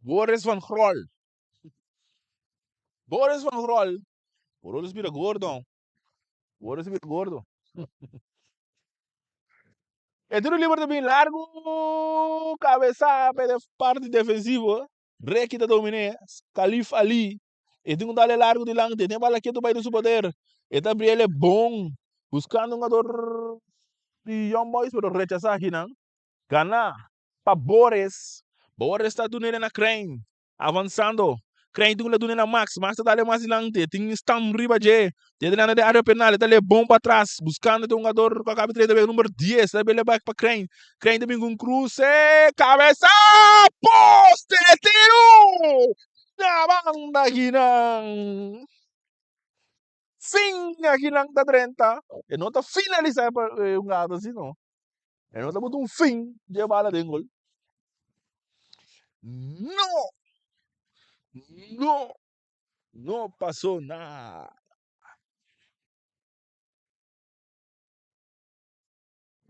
Boris van Grol. Boris van Grol. Boris vira gordo. Boris vira gordo. É tudo livre bem largo. Cabeça de parte defensiva. Requita dominé. Calif ali. E tem um dale largo de lang. Tem bala aqui do pai do seu poder. E também ele é bom. Buscando um jogador de Young Boys. Pero rechazar aqui não. Gana. Para Boris. Boris está do nele na Crane. Avançando. Crane do lado na Max. Max está ali mais lante. Tem Stam riba de. Tem na área penal. Está ali bom para trás. Buscando um jogador com a cabeça de número 10. Está ele back para Crane. Crane também com cruze. Cabeça. Poste. Tiro. Na banda aqui não. Fim aqui não da 30. E não está finalizando um gato assim não. E não está botando um fim de bala de gol. No, no, no pasó nada.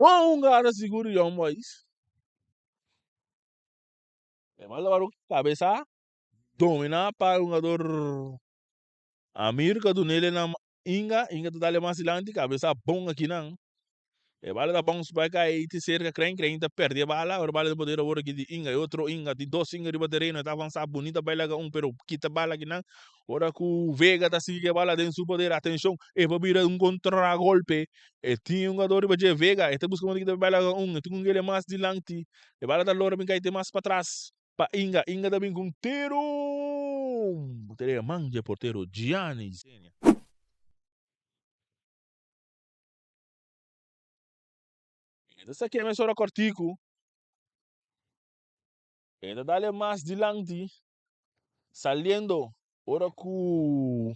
Um cara seguro Young Boys. Mas baru cabeça domina para um jogador Amir que do nele na Inga tu dale mais silante cabeça bom aqui não. E bala da bom vai cair te cerca crem te perde a bala, o bala de poder agora aqui de Inga, outro Inga, de dois Inga de bateria, tá avançar bonita bala pero quita bala aqui não. Ora que o Vega tá sigue a bala dentro do poder, atenção, e vai virar contragolpe. E tinha um jogador de Vega, e tá buscando aqui de bala e tem ele mais dilante. E bala da Lora bem cair mais para trás. Pa Inga também com tiro. Teria manja porteiro Gianni. Essa aqui é a minha cortico. Ainda dá mais dilante. Saliendo. Ora que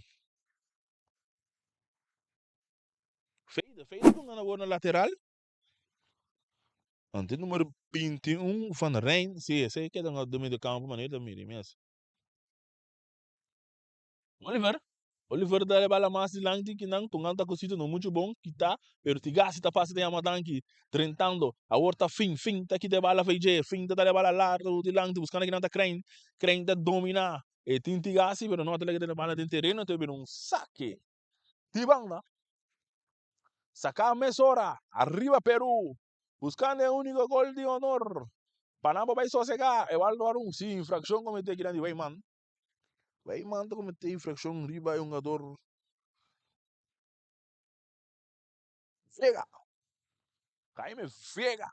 Feida não agora na lateral. Ante número 21 Van Rijn. Sim, esse que é do meio do campo, maneira mira mesmo. Oliver. Oliver dá a bala mais dilante que não, tungando a cosita não muito bom, que tá, pero tigas tá fácil de amadan aqui, trentando, a horta fim, tá aqui de bala feije, fim tá de bala largo, dilante, buscando que não tá crane tá dominar, e tem tigasi, pero não tá ligado de bala de terreno, teve um saque, tibanga, saca a mesora, arriba Peru, buscando o único gol de honor, Panamá vai sossegar, e vai dar sim, infração cometeu aqui na de Weyman tá cometeu infração, riba é um jogador, frega, Jaime frega,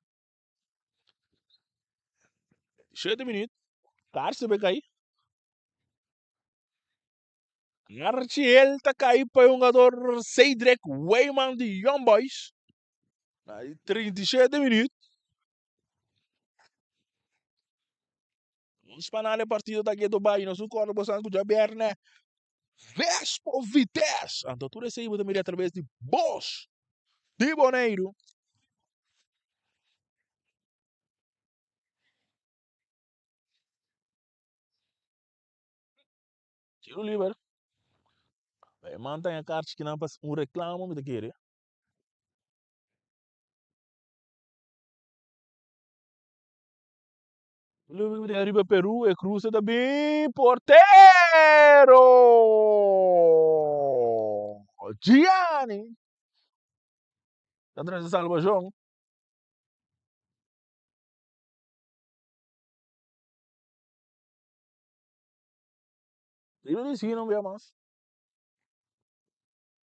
7 minutos, Carse vai cair, Archiel tá cair para um jogador Seidrek Weyman de Young Boys, aí 37 minutos, os panales partido daqui do Bahia, nós corre bastante com o Javier, né? Vespo Vitesse, então tudo isso aí você me através de Bosch, de Boneiro, tiro livre, Weyman tem a carta que não passa um reclamo, me querer. Lui de arriba Peru e cruza também porteiro Gianni tá atrás de Salvajão ele disse que não vê mais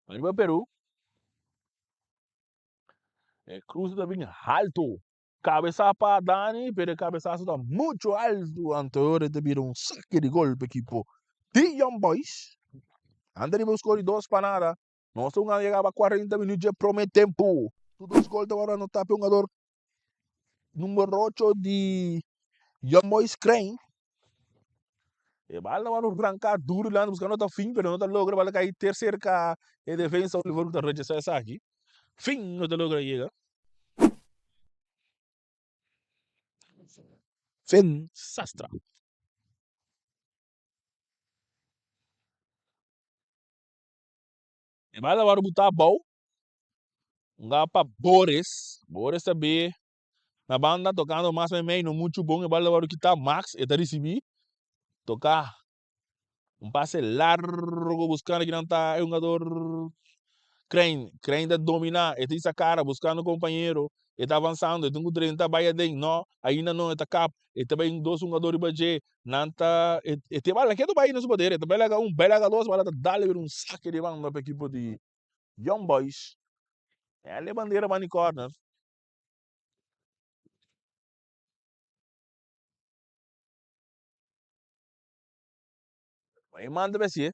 arriba Peru e cruza também alto cabeça para Dani pero cabeçazo está muito alto anterior de vir um saque de golpe equipo de Young Boys André buscou dois para nada nós estamos a chegar a 40 minutos de prometer tempo todos os gols agora no tapa um jogador número 8 de Young Boys Crane e bala mano arrancar duro lá buscando outro fim, pero não tá logra bala cair terceira ca e defesa o Liverpool tá rejeição essa aqui. Fim não tá logra chega. Fim sastra. E bala mano botar bom. Ngapa Boris também na banda tocando mais meio no muito bom e bala mano que tá Max e tá recebi tocar um passe largo buscando que não tá é um jogador Crane de dominar, e tem essa cara buscando um companheiro, e está avançando, e tem um 30 vai dentro, não, ainda não está cap, e também dois jogadores baje, não tá, e tem bala que do Bahia não se pode, e também lá bela dois, bala tá dale um saque de banda para a equipe de Young Boys, é a bandeira mani corner, aí manda para si,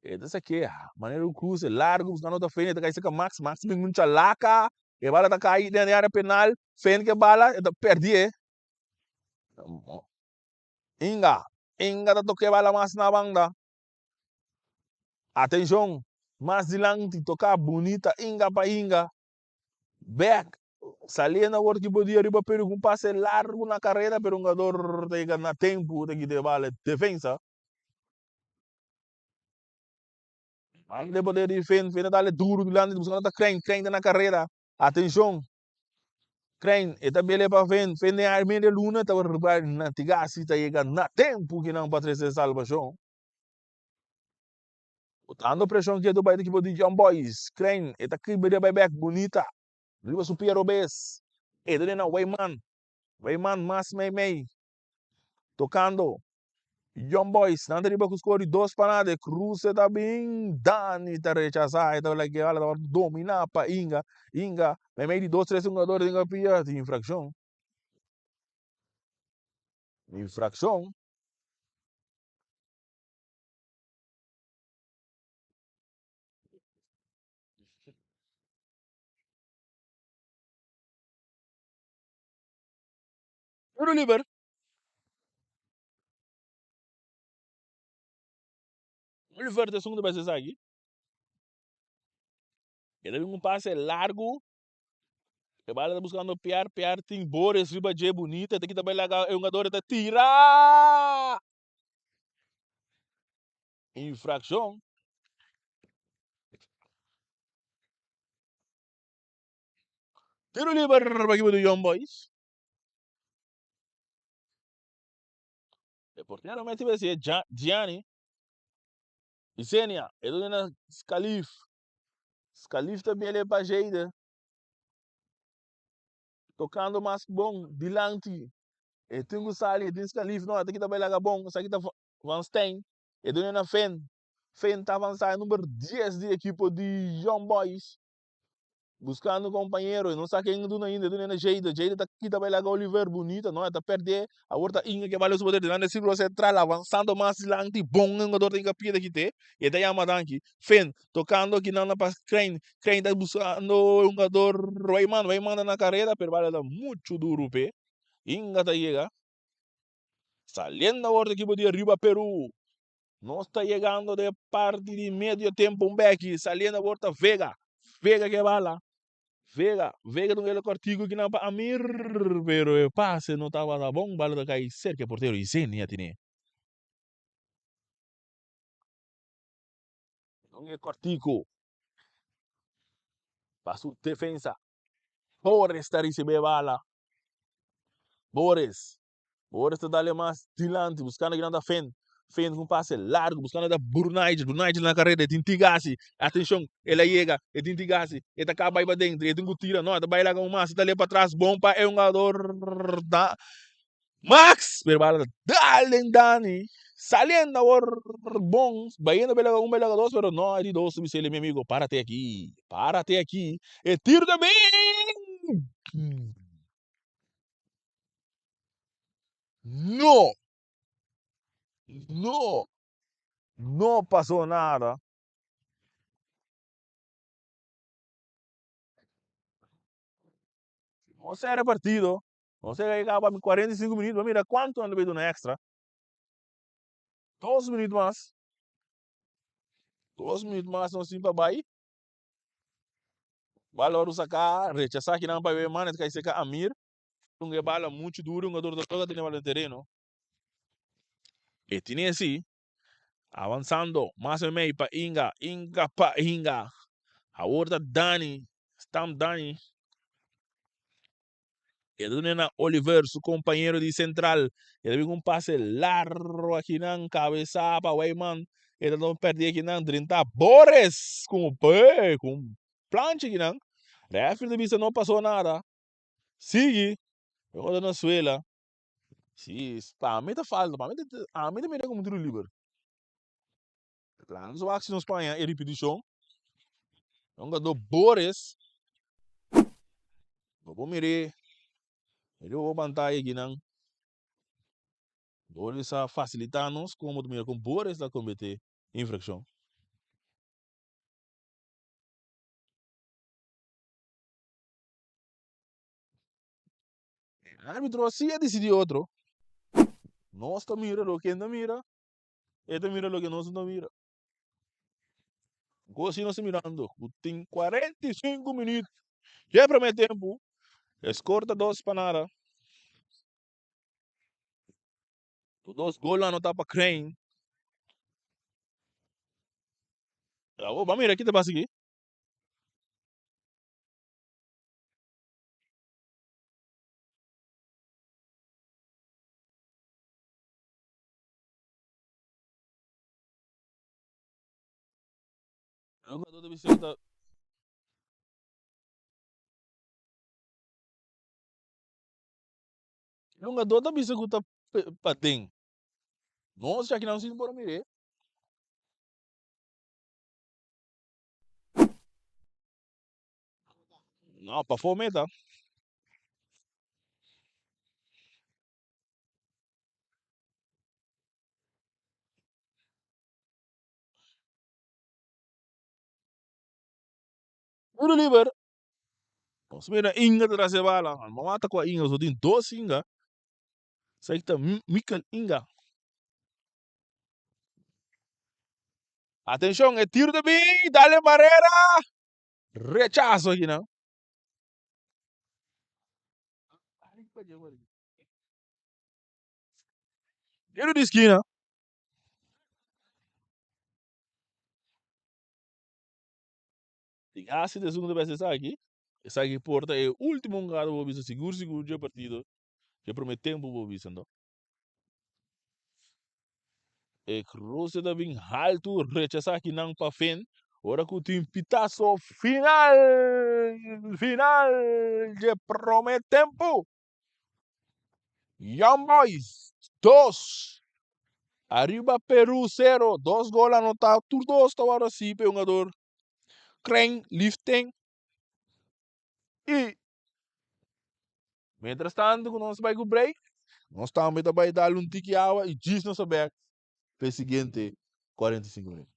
e dessa aqui, maneiro cruz, largo, buscando outra frente, tá caindo Max bem muito laca, e bala tá caindo dentro da área penal, frente que bala, perdi, Inga tá toque bala mais na banda. Atenção, mais dilante, tocar bonita, Inga para Inga. Back. Saliendo agora que podia arriba pero com passe largo na carreira, pero um jogador tem que na tempo, tem que ter vale defesa. Antes de poder defender, dale duro durante buscando crane na carreira. Atenção, crane, e também ele para vem a arma de luna, tá na tigasi, tá chegando na tempo que não para trazer salvação. Botando pressão que é do bairro que pode Young Boys, crane, e tá aqui bem back bonita. Riba super obes. E dele na Wayman, mas meio. Tocando. Young Boys, nanti riba com score 2 para nada, Cruz está bem, Dani está rechazado, está like ela está dominar para Inga, meio de 2, 3 jogadores Inga pia de infração, pero Oliver de segunda vez aqui, ele vem passe largo, e bala está buscando piar, tem Boris, riba J bonita, tem que também lá é um jogador está tirar, infração, tiro livre para a equipe do Young Boys, deportivamente vai ser Gianni, Isenia, ele é Scalif também ele é para Jeida, tocando mais bom, Dilante, e Tungu Sali, e Scalif, não, aqui também é bom, isso aqui tá Van Steen, e do na Fen tá avançando número 10 de equipe de Young Boys, buscando companheiro, não sabe quem do ainda, do na Jeida tá aqui também lá Oliver, bonita, não, tá perder, a outra Inga que vale o poder de lá círculo central, avançando mais Dilante, bom, jogador tem que pia aqui, e daí a Madanki, Fen, tocando aqui na para Crane tá buscando um jogador, Wayman na carreira, pero vale muito duro, pé. Inga tá llega, saliendo ahora equipo de arriba Perú, no está llegando de parte de medio tiempo un back, saliendo ahora Vega que bala, Vega no el cortigo que não para Amir, pero o passe não estava da bom, bala da cair cerca porteiro e Zenia tiene. Non é cortico, para su defensa, Boris está receber bala, Boris te dá mais dilante, buscando que não Fen com passe largo, buscando da Brunage na carreira, Tintigasi, atenção, ele chega, é Tintigasi, ele acaba aí para dentro, ele tem que tirar, não, ele vai lá com o Massa, ele para trás, bom para é um jogador da Max, pero dale Dani, saliendo agora bom, vai indo pela um, pela dois, pero não, de dois, me ele meu amigo, párate aqui, e tiro também! Não, não, não passou nada. No se ha repartido. No se llegaba a 45 minutos. Mira, ¿cuánto han bebido una extra? 2 minutos más. 2 minutos más, no sin para ir. Bala oru sacar, rechazar que não para ver, mano, que seca Amir. Um bala muito duro, um jogador da toda tem bala terreno. E tinha assim, avançando, mais ou menos para Inga para Inga. A outra Dani, Stam Dani. Edunena Oliver, su compañero de central, ele viu um passe largo aqui na cabeça para Weyman, ele não perdia aqui na 30 Boris com o pé, com plancha aqui na. Refere de vista não passou nada. Sigue, eu da Venezuela. Sim, para mim tá falta, para mim a mim também é como tiro livre. Claro, só acho na Espanha, é repetição. Um do Boris, vou mirar, ele vou bantar aqui na. Boris a facilitar-nos como mira com Boris a cometer infração. Árbitro sí decidió otro. No está mira lo que no mira. Este mira lo que no mira. Assim não se mirando. Tem 45 minutos. Já é primeiro tempo. Escorta dois para nada. Dois gols lá no tapa crane. Vamos ver aqui, te passa aqui. O jogador da bicicleta. O jogador da bicicleta patem. Nossa, já que não se embora mirar. Não, para fomentar. Tudo livre. Posso ver a Inga de trazer bala. Mata com a Inga, só tem dois Inga. Sai que tá Michael Inga. Atenção, é tiro de bem, dale barreira. Rechaço aqui, não? Tiro de esquina. Tem ácido de segunda vez essa aqui. Essa aqui porta é o último lugar do Bobisa. Seguro de partido. Que promete tempo Bobisa, não? E cruze da bem alto. Rechaça aqui não para fim. Ora que tem pitaço final. Final. Que promete tempo. Young Boys. 2. Arriba Peru 0. 2 gols anotados. Tur 2 agora sim, jogador. Crane, lifting. E, mientras tanto, quando nós vai com o break, nós estamos a dar um tique de água e diz não saber para o seguinte 45 minutos.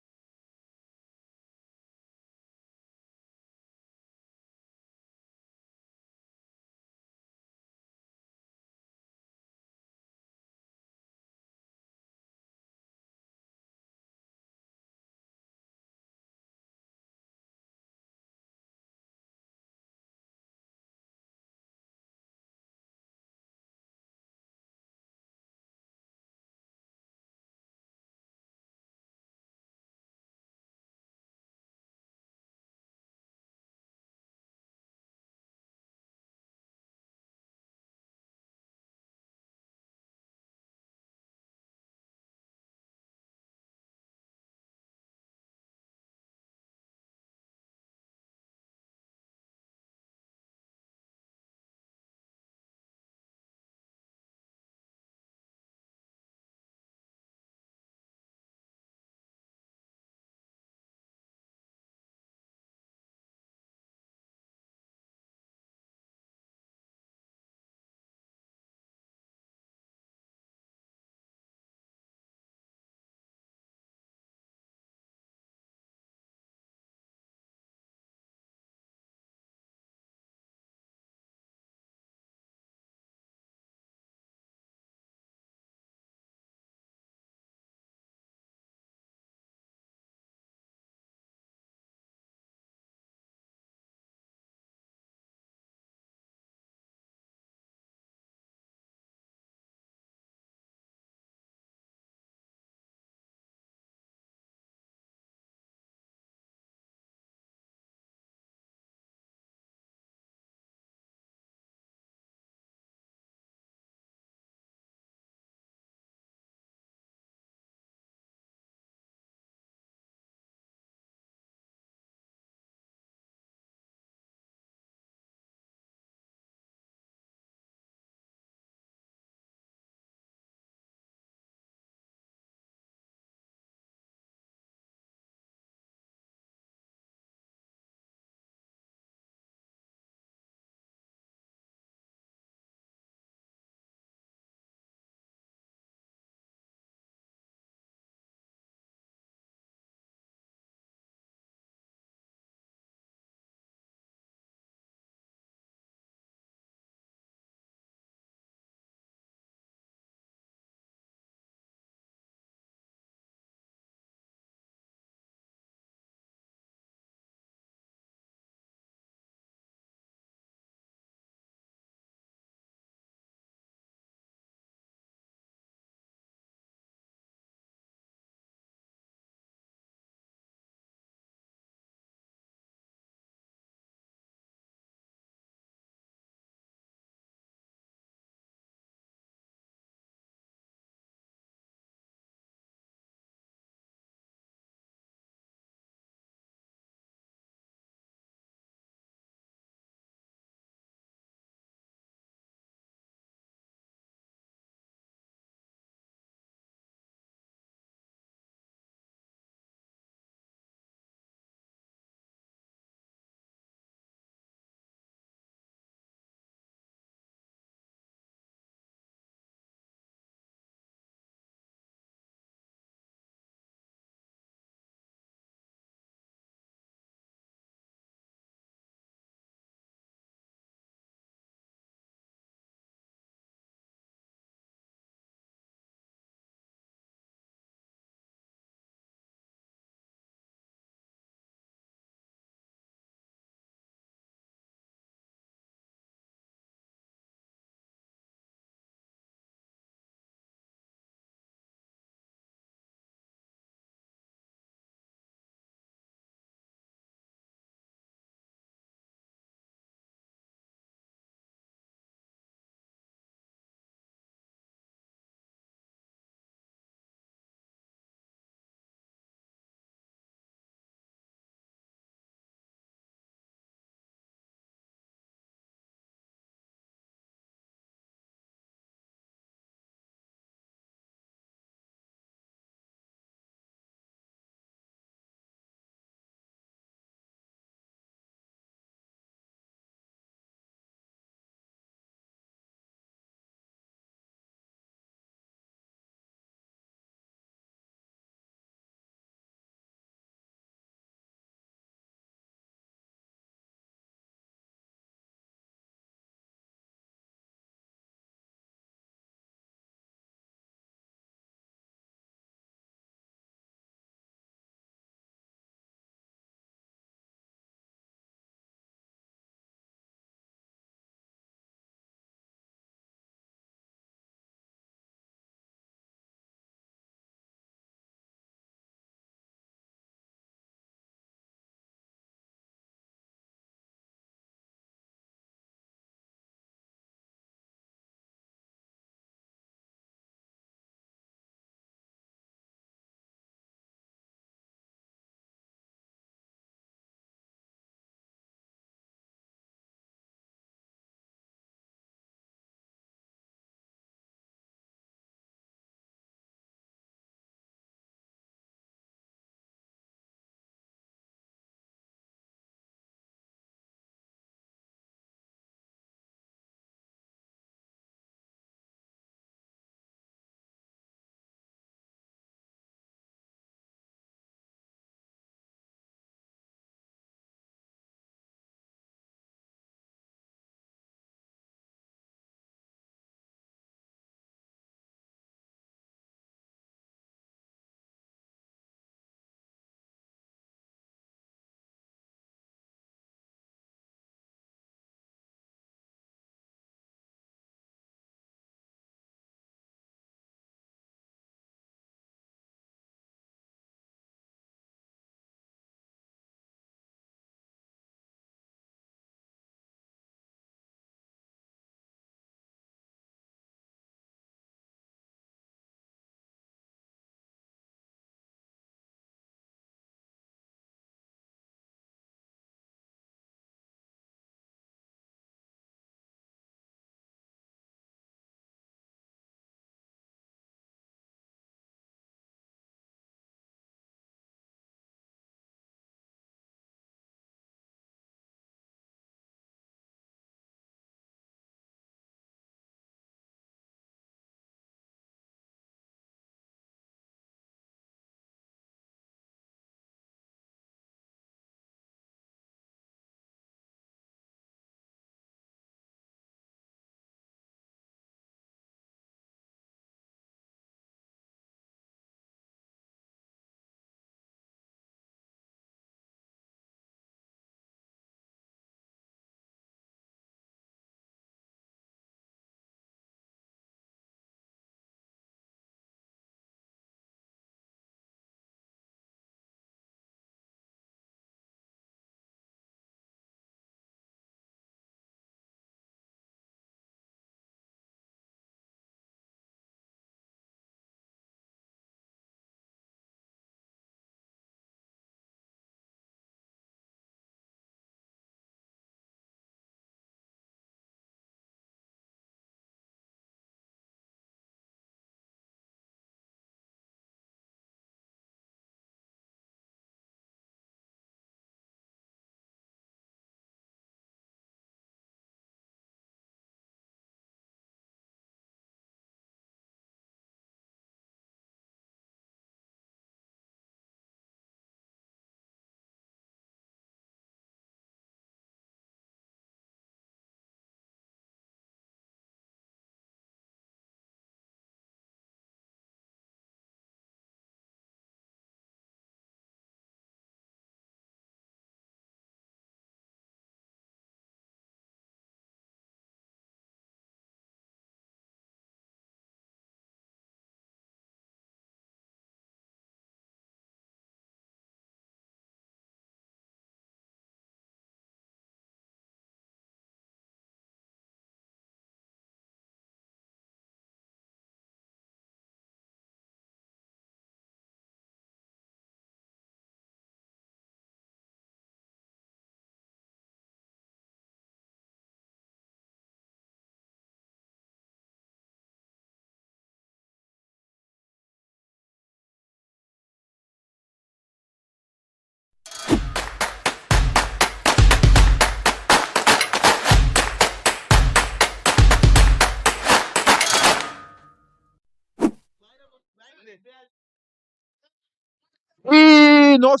E nós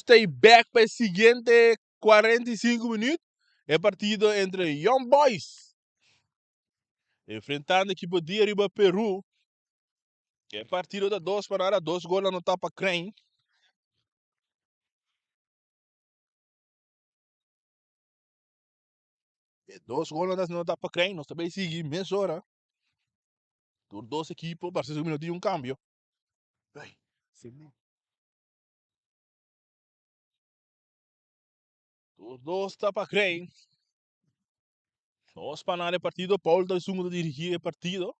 tem back para o seguinte 45 minutos. É partido entre Young Boys enfrentando a equipe de Arriba Peru. É partido da 2 para 2 gols no tapa crane. É 2 gols no tapa crane. Nós também seguimos meia hora. Por 2 equipes, para 6 minutos de um cambio. Por 2 tapa crane. Nós para o partido. Paulo está segundo dirigir o partido.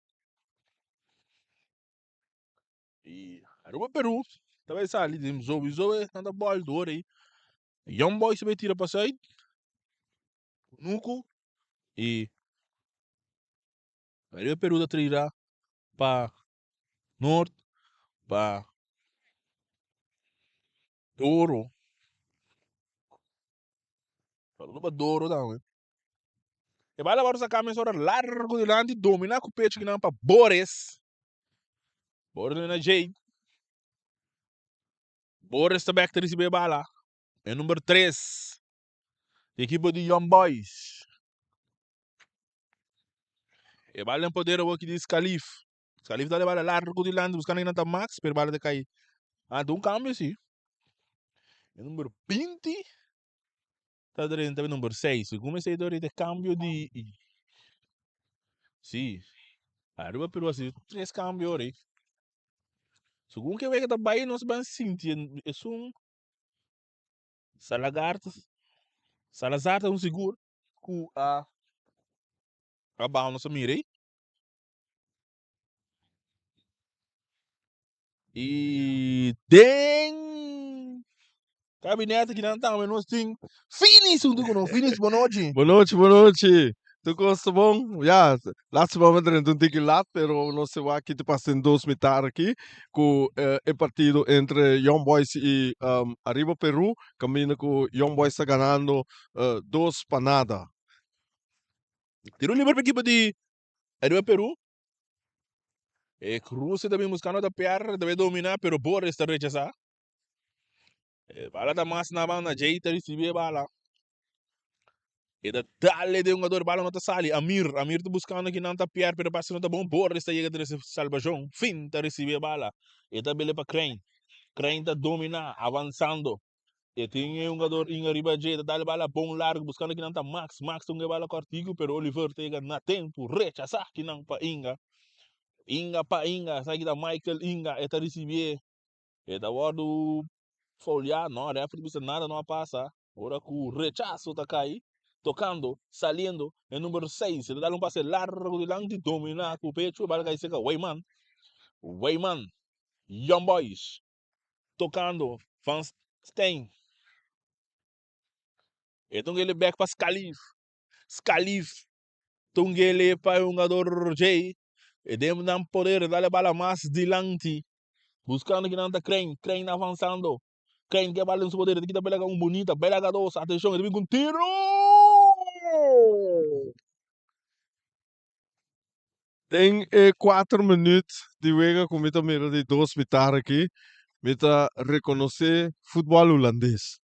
E Arriba Peru. Também sabe, tem Zoe anda bola do ouro aí. Young Boys também tira para sair. Nuco. E Arriba Peru da trilha para norte, para Douro. Para Douro não. E vai levar essa caminho sobre largo de lande, dominar com o peito que não para Boris. Boris na Jade. Boris também que recebe bala. É número 3. Equipe de Young Boys. E vai em poder o que diz Calif. Calif dá bala largo de lande, buscando ainda Max, per bala de cair. Ah, de um cambio sim. É número 20. Está dentro também número 6. Comecei a dar de cambio de... Sim. Arriba Peru assim, 3 cambios aí. Segundo que vem da Bahia, nós vamos sentir. É um Salazar tá um seguro. Com a bala nossa mirei. E tem gabinete que não tá, mas nós tem Finis, Finis, boa noite. Boa noite, boa noite. Tu gosta bom? Ja, laatste moment er een dikke laat, pero no se va aqui te passen 2 mitar aqui, com o partido entre Young Boys e Arriba Peru, caminho com Young Boys está ganhando 2 para nada. Tirou livre para a equipe de Arriba Peru. E Cruz também buscando da PR, deve dominar, pero Boris está rechazar. Bala da massa na banda, jeita recebe bala. E da dale de um jogador bala não tá sali. Amir tá buscando que não tá PR, pero passa não tá bom. Boris está chegando a salvação. Fim, tá recebe bala. E tá bele para Crane. Crane tá dominar, avançando. E tem um jogador em arriba de dale bala bom largo, buscando que não tá Max. Max tem bala cortigo, pero Oliver chega na tempo, rechazar que não para Inga. Inga para Inga, sai da Michael Inga, e tá recebe. E da hora do folhear, não, a não nada não passa. Ora que o rechaço tá cair, tocando, saliendo, em número 6. Ele dá um passe largo de lante, dominar com o pecho, vai cair seca. Weyman, Young Boys, tocando, Van Steen. Então ele back para Scalif, então ele para um jogador J, e demos não poder dar bala mais de lante, buscando que não tá Crane avançando. Quem quer bala no seu poder, aqui tá bela um bonita, bela gadosa, atenção, ele vem com tiro! Tem 4 minutos de jogo com mita mira de 2 mitar aqui, mita reconhecer futebol holandês.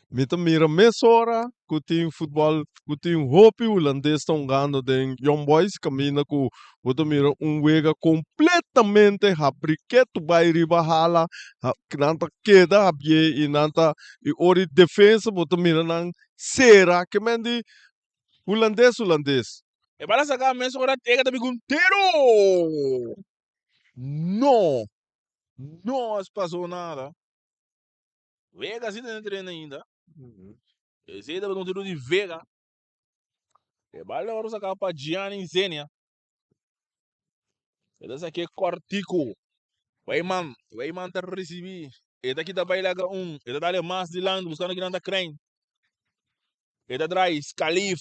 Mita mira mesora que tem futebol, que tem hope holandês estão ganhando de Young Boys, caminha com mita mira jogo completamente rabriqueto vai riba hala, que nanta queda abie e nanta e ori defesa mita mira nang será que mendi holandês. E bala sacar mesmo agora tega também com tiro! Não! Não se passou nada. Vega assim dentro treino ainda. Esse aí também um tiro de Vega. E bala agora sacar para Gianni Zenia. Esse aqui é Cortico. Weyman tá recebi. E daqui da baila um. E dá mais de lado, buscando que não tá Crane. E da atrás, Scalif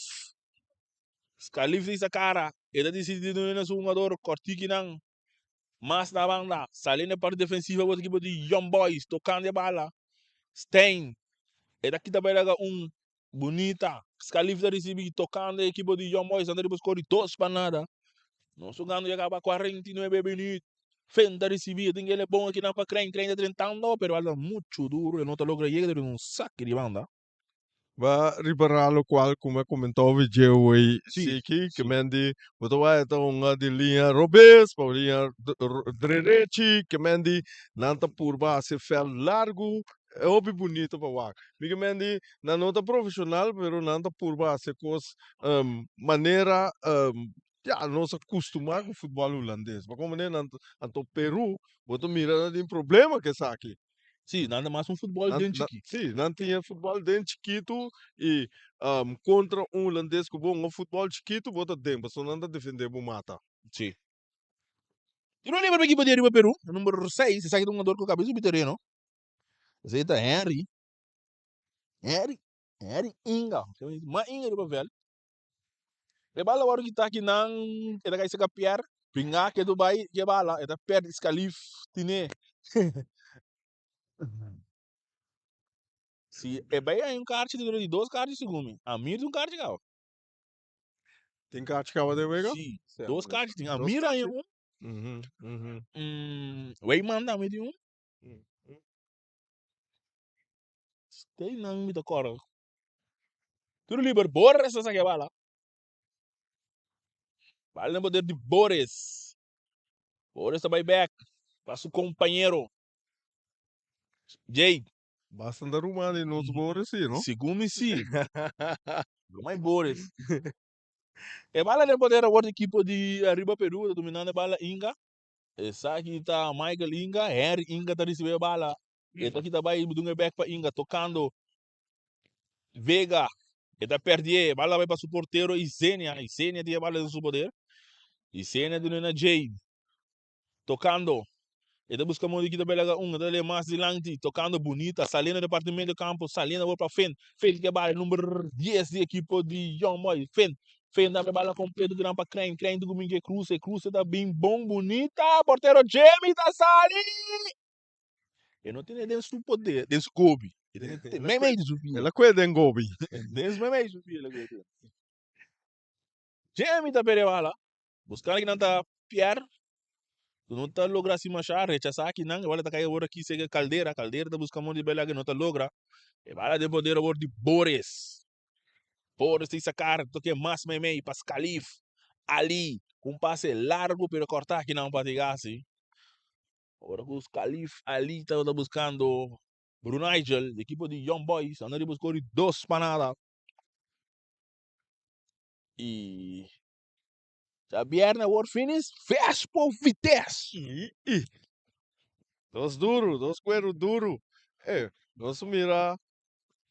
diz a cara. E da decidido no jogador Cortico não. Mas na banda, saindo na parte defensiva, o equipe de Young Boys, tocando a bala. Stein, e daqui também um bonita. Scalif da recebi, tocando a equipe de Young Boys, andando buscando 2 para nada. Nós jogando chegava a 49 minutos. Fenda recibir, tem ele é bom aqui na para crem tentando, pero ela muito duro, e não tá logra llegar de um saque de banda. Va riparalo qual come commentava Joey Sì, Siki, che sì. mendi, poteva essere una di linea Robes, poi linea Drereci, che mendi, nanta purba se fel largo, é hobby bonito para wak. Miga mendi, na nota profissional, pero nanta purba se cos maneira ja, nós acostumar com o futebol holandês. Mas como nem anto Peru, boto mira de problema que está aqui. Sì, nada mais um futebol dentro aqui. Sim, não tinha futebol dentro chiquito e contra um holandês que bom, um futebol chiquito, bota tempo, só não defender o mata. Sì. E não lembra que poderia ir para Peru? Número 6, você sabe que um jogador com a cabeça subterrâneo, não? Esse aí tá Henry. Henry Inga. Mas Inga do velho. E bala hora que tá aqui não, ele vai se capiar, pingar que do bai, que bala, ele perde escalif, tine. Se é bem aí um kart de 2 cartas de segundo. A mira de um kart de gal. Tem que achar de vega? Sim, 2 cartas de a Dois mira aí cartas. um. Uhum, uhum. O Weyman dá de um. Uhum. Tem não me decora. Tudo livre, Boris essa que bala. Bala no poder de Boris. Boris tá back. Passa o companheiro. Jay. Basta andar rumando e nos bores, sim, não? Segundo sim. Mas Boris. E bala no poder agora de equipe de Arriba Peru, tá dominando a bala Inga. Essa aqui tá Michael Inga, Harry Inga tá recebendo a bala. Essa aqui tá vai mudando back para Inga, tocando Vega. Ele perde, a bala vai para o porteiro e Zenia tem a bala no seu poder. E Zenia de na Jade. Tocando. Ele busca muito aqui da Belaga 1, ele é mais dilante, tocando bonita, salindo do departamento do campo, salindo para frente. Fez que a bala número 10 de equipe de Young Boy. Fez a bala completa durante para Crane do Domingo cruza, tá bem bom, bonita. Porteiro Jamie tá saindo. Eu não tenho dentro do poder, dentro do Gobi. Ele tem meio de subir. Ela cuida em Gobi. Dentro do meio de subir. Jamie tá perdendo a bala. Buscando que não tá Pierre. Tu não tá logra se machar, rechazar aqui não. Agora tá caindo agora aqui, segue Caldeira. Caldeira tá buscando de bela que não tá logra. E bala de poder agora de Boris. Boris tem sacar, toque mais meio, Pascalif. Ali, com passe largo, pero cortar aqui não para tirar assim. Agora com os Calif ali tá buscando Bruno Nigel, equipe de Young Boys, andando buscando 2 panadas. E já Bierna World Finish, fez por Vitesse. Dos duro, dos cuero duro. Nós mira,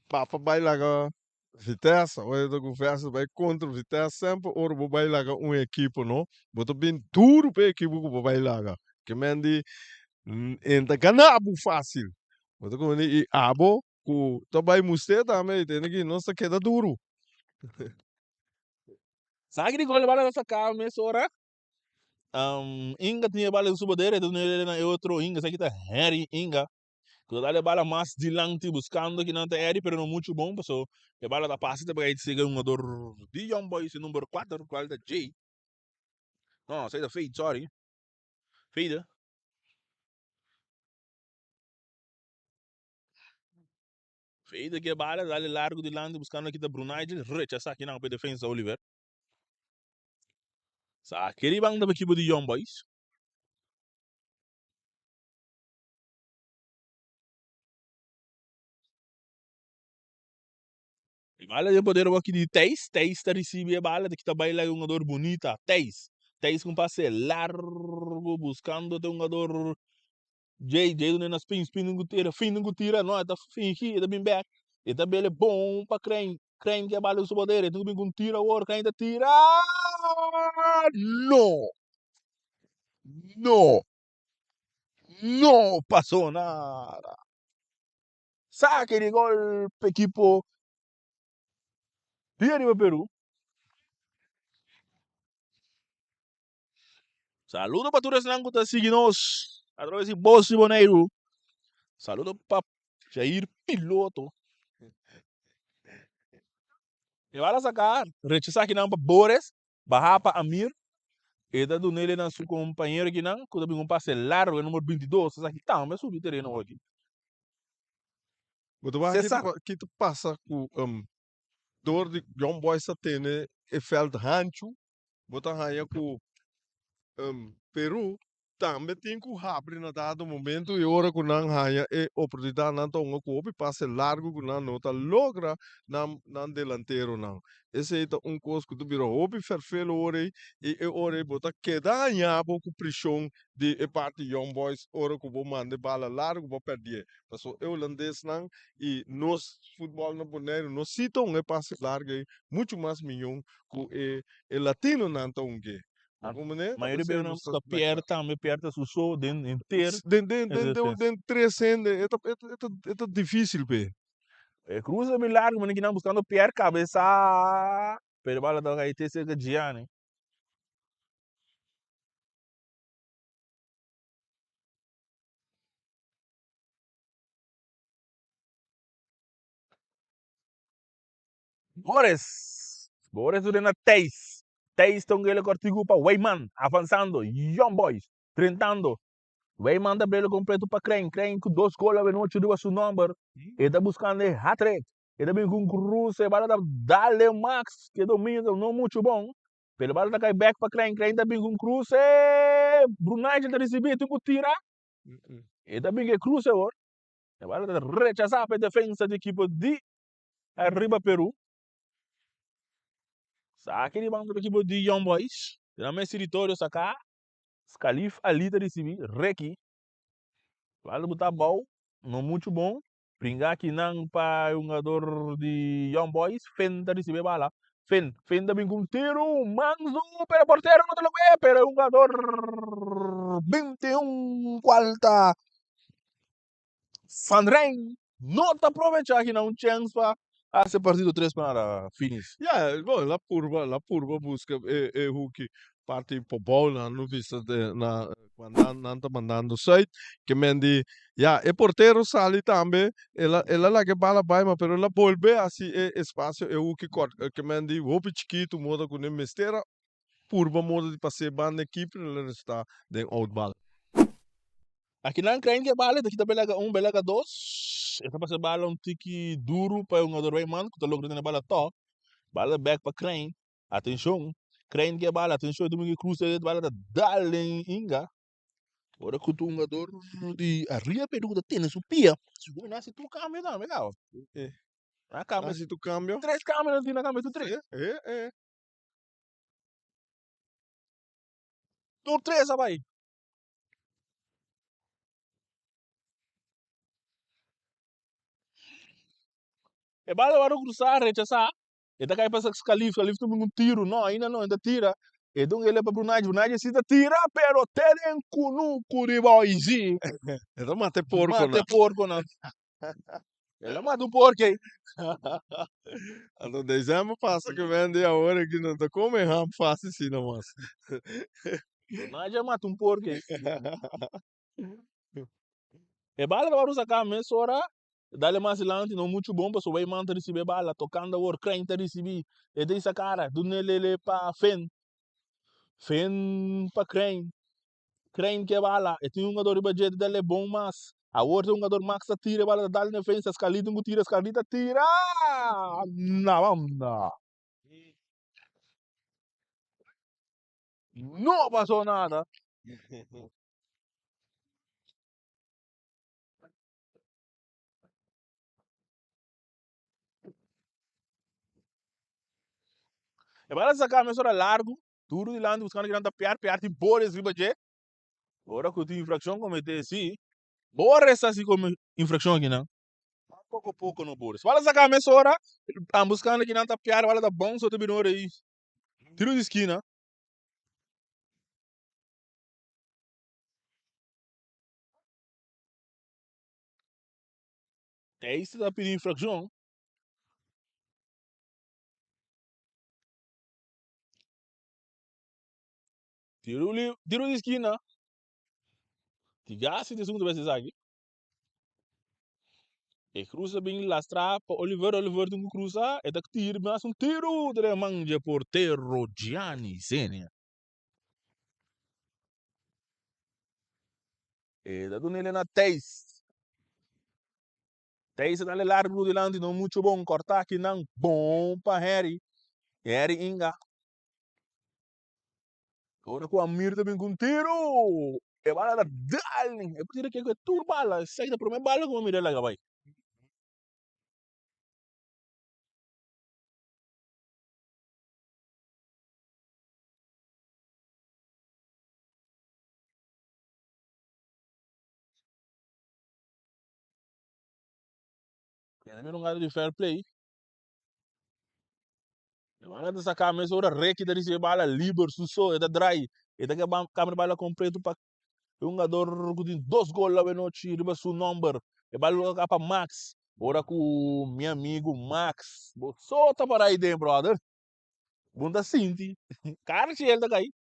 papa bailaga Vitesse, ou da conversa vai contra o Vitesse sempre, ou vou bailaga uma equipe, não? Boto bem duro para a equipe que vou bailaga. Que mendi, ainda ganabo fácil. Boto como e abo, que também você também, tem que não se queda duro. Sabe que quando bala nessa calma, nessa hora, Inga tinha bala no subadeira, então ele é outro Inga, sabe que tá Harry Inga. Quando ele bala mais dilante buscando que não tá Harry, pero não muito bom, pessoal. A bala da passe para ele seguir um jogador de Young Boys, número 4, qual da J. Não, sai da Fade, sorry. Fade. Fade que a bala, dá largo de lande buscando aqui da Brunei, rechaça aqui não, para defesa Oliver. Sabe, aquele bang da equipe de Young Boys. E bala de poder aqui de Teis tá recebe a bala, daqui tá baila um jogador bonita, Teis com passe largo, buscando um jogador JJ do nas spin não tira, não, tá fim aqui, tá bem back. E tá bem bom para Crane que a bala do poder, tudo bem com tira, o Crane tá tira. Não, não, não passou nada. Saque de gol para equipo de Arriba Peru. Saludo para todos que estão seguindo através de Bolso Boneiro. Saludo para Jair Piloto. E vai lá sacar, rechazar aqui não para Boris, barrar para Amir. E da do nele na seu companheiro aqui não, quando bem um passe largo, o número 22, essa aqui tá, mas subir terreno aqui. Mas waar César, kita passa com door de Young Boys atene e veld hanchu, bota hanya com Peru também tem que abrir na dado momento e ora com não hanya e oportunidade não tonga com o passe largo com não nota logra não delantero não esse é coisa que tu vira obi ferfelo ore e ore bota queda hanya com pressão de parte Young Boys ora com o mande bala largo vou perder mas o holandês não e nós futebol no boneiro nós citamos e passe largo muito mais milhão que e latino não tonga como né? mas ele veio na Pierre também, Pierre tá sussou dentro inteiro. Den 300, é difícil, pé. Cruza me largo, mas ninguém buscando Pierre cabeça. Pero bala da Haiti se que Gianni. Boris do na Teis. Teis tão ele cortigo para Weyman, avançando, Young Boys, tentando. Weyman da brele completo para Crane com 2 gols, não tirou seu número. Ele tá buscando hat-trick. Ele também com cruz, bala da Dale Max, que domina, não muito bom. Pelo bala da cai back para Crane também com cruz, Brunei já recebeu, tem que tirar. Ele também que cruz agora. A bala da rechazar a defesa da equipe de Arriba Peru. Saque de banco da equipe de Young Boys. Também esse território sacar. Scalif ali tá recebendo, Reki. Vale botar bom, não muito bom. Brincar aqui não para um jogador de Young Boys, Fen tá recebendo bala. Fen também com tiro, Manzo, pero porteiro não te lo ve, pero um jogador 21, quarta. Van Rijn, não tá aproveitar aqui não, chance para esse partido 3 para finish. Ja, bom, la curva busca o que parte po bola no vista de na quando não tá mandando site que mendi ja e porteiro sali também ela lá que bala vai mas pero ela volve assim espaço é o que mendi o chiquito moda com mistera curva moda de passe banda equipe ela está de outball. Aqui não creio que bala, daqui tá belega 1, belega 2. Esta passa bala um tique duro para um jogador Rayman, que tá logo na bala to. Bala back para Crane. Atenção. Crane que bala, atenção, domingo cruza de bala da Dalen Inga. Ora que o jogador de Arria Peru da tênis, o Pia. Segura nasce tu câmbio não, legal. Na câmbio. Nasce tu câmbio? 3 câmbios na câmbio, tu 3. É. Tu 3, vai. E bala vai cruzar, rechazar. E tá cai para Scalif também um tiro, não, ainda não, ainda tira. E então ele é para Brunei se tira, pero tem cunuco de boizi. Então mate porco, Mate porco, não. Ele mata o porco aí. Então dezembro passa que vende a hora que não tá como é ram fácil assim, não mas. Brunei já mata um porco aí. E bala vai usar cá mesmo, ora. Dale mais lante, não muito bom, mas o vai manter receber bala, tocando o crane tá receber. E daí essa cara, do nele para Fen para Crane que bala. E tem um jogador de budget dele bom, mas a outra um jogador max tira bala, dá na defesa, escalita, tira. Não, não. Não passou nada. E bala sacar mesmo era largo, duro de lado, buscando que não tá piar tem Boris de budget. Agora que eu tenho infração cometer assim, Boris assim como infração aqui não. Pouco a pouco no Boris. Bala sacar mesmo ora, buscando que não tá piar, bala tá bom, só te binora aí. Tiro de esquina. É isso que tá pedindo infração. Tiro de esquina. Tigasse de segundo vez aqui. E cruza bem lastra para Oliver tem que cruzar. E daqui tiro, mas um tiro de manja porteiro Gianni Zenia. E da nele na Teis. Teis dá largo de lante, não muito bom. Cortar aqui não. Bom para Harry. Harry Inga. Agora com a Mir também com tiro. É bala da Darling. É por isso que é tudo bala. Sai da primeira bala com a Mir lá, vai. É um de fair play. Bala da sacar mesmo ora rec da receber bala liber susso é da dry. É da que a câmera bala completo para um jogador que tem 2 gols lá no noite, riba seu number. É bala cá para Max. Ora com meu amigo Max. Solta para aí dentro, brother. Bunda Cinti. Cara, ele tá aí.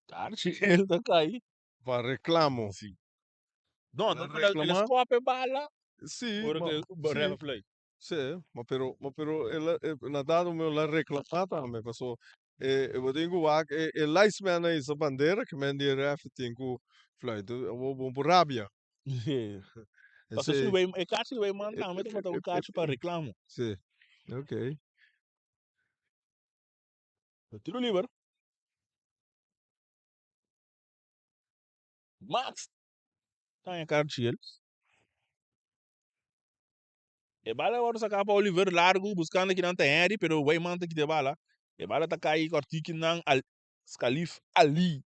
Cara, ele tá aí. Para reclamo. Sim. Não, Para não, ele reclamar? escope bala. Sim, Ora que sim, barrela play. sim, mas ela, na dado meu la reclamata, me passou, eu digo lá ismena essa bandeira que me de ref tenho flight, eu vou por rábia. Só que se Sim, vai, é caixa vai mandar, mas botar um caixa para reclamo. sim, ok. Tiro livre. Max. Tá em cara de ele. E bala agora sacar para Oliver largo, buscando aqui não tem Henry, pero vai manta que de bala. E bala tá cair, cortique não, Scalif ali.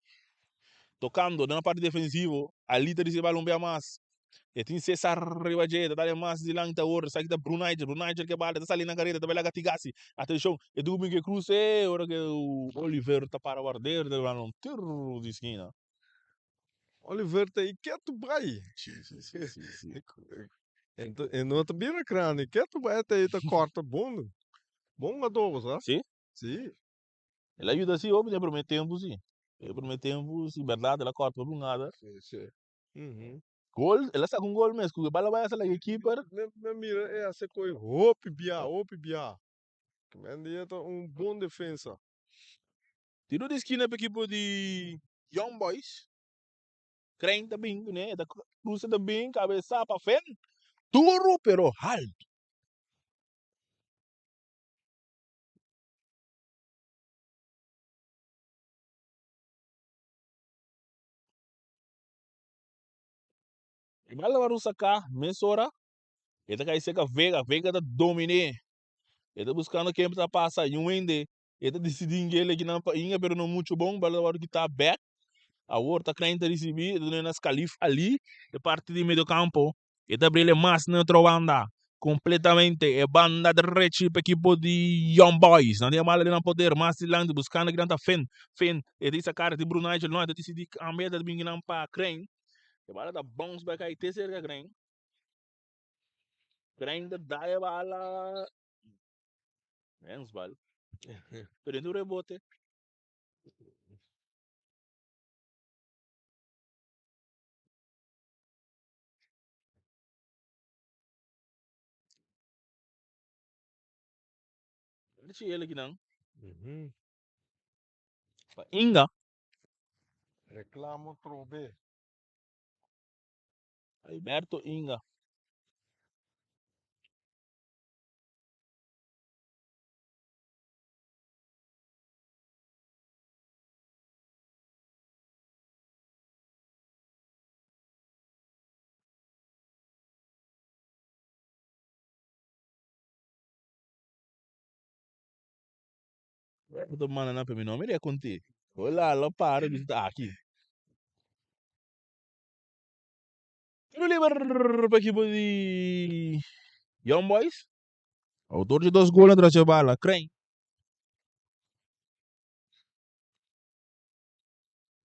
Tocando na parte defensiva, ali tá de bala um bem mais. E tem Cesar Ribajeda, dá mais de lang ta ora, sai da Brunaiger que bala, tá sali na careta, tá bela gatigasi. Atenção, e do que cruze, ora que o Oliver tá para guardar, tá lá um tiro de esquina. Oliver tem quieto vai. Sim. Então, e não te vira crânio, quieto vai até tá corta bom. Bom adobo, sabe? Sim? Sim. Ele ajuda assim, homem, prometemos sim. Prometemos, verdade, ela corta por nada. Sim. Uhum. Gol, ela está com gol mesmo, que bala vai essa like keeper. Me mira, é essa coisa, hope bia. Que me dia tá bom defesa. Tiro de esquina para equipe de Young Boys. Crane também, né? Da cruza também, cabeça para frente. Duro, pero alto. E bala vai sacar, mensora. Ele vai ser a Vega da domine. Ele tá buscando quem para passar, e um ende. Ele tá decidindo ele que não inha, pero não muito bom, bala vai que tá back. A outra crane tá receber, ele nas calif ali, de parte de meio campo. Ele tá abrindo mais na outra banda. Completamente, é banda de rechi para equipe de Young Boys. Não tem mal ali não poder, mais de lá, buscando que não tá fen. Ele disse a cara de Bruno Nigel, não, ele decidi a meta de bingar para crane. E bala da bounce back aí, terceira crane. Crane da daia bala. Menos bala. Prende o rebote. Deixa ele aqui não. Uhum. Inga. Reclamo trobe. Alberto Inga. Eu tô mandando para mim não, ele é contigo. Olha lá, para, ele tá aqui. Tiro livre para equipe de Young Boys. Autor de 2 gols atrás de bala. Crane.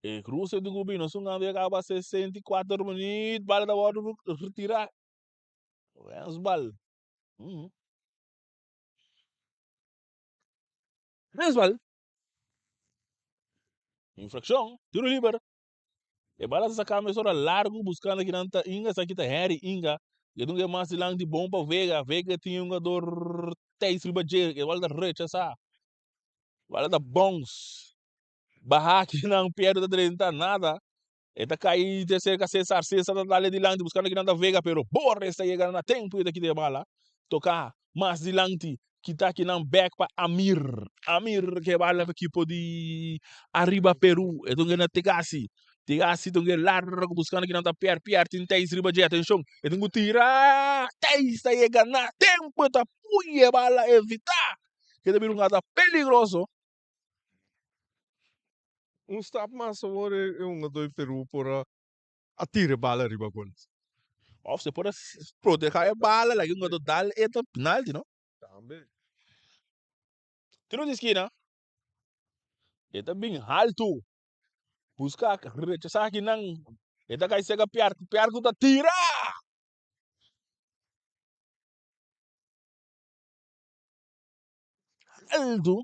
E cruza do Gubino. Sungando acaba 64 minutos. Bala da hora retirar. Vamos bala. Vamos bala. Infração. Tiro livre. E bala sa cabeça largo buscando que não tá Inga. Essa aqui tá Harry Inga. E não é mais de lang de bom para Vega. Vega tinha um jogador 10 riba de. E bala da recha, essa. Bala da bons. Baja aqui não perda de nada. Eta cai de cerca César tá dali adiante buscando aqui na Vega, pero Borres está chegando na tempo daqui de bala. Tocar mais adiante que tá aqui na back para Amir. Amir que bala aqui pode arriba Peru. E donc na Tegasi. Tegasi donc largo buscando aqui na PR tem 10 riba de atenção. E donc tira 10 está chegando na tempo tá puia bala evitar. Que deve um ada peligroso. Stap mas hoor um do Peru por atire bala riba gols. Of você pode proteger a bala, like um do dal é penalti, não? Também. Tiro de esquina. Eta bem alto. Busca rechazar aqui não. Eta cai cega piar que tá tira. Alto.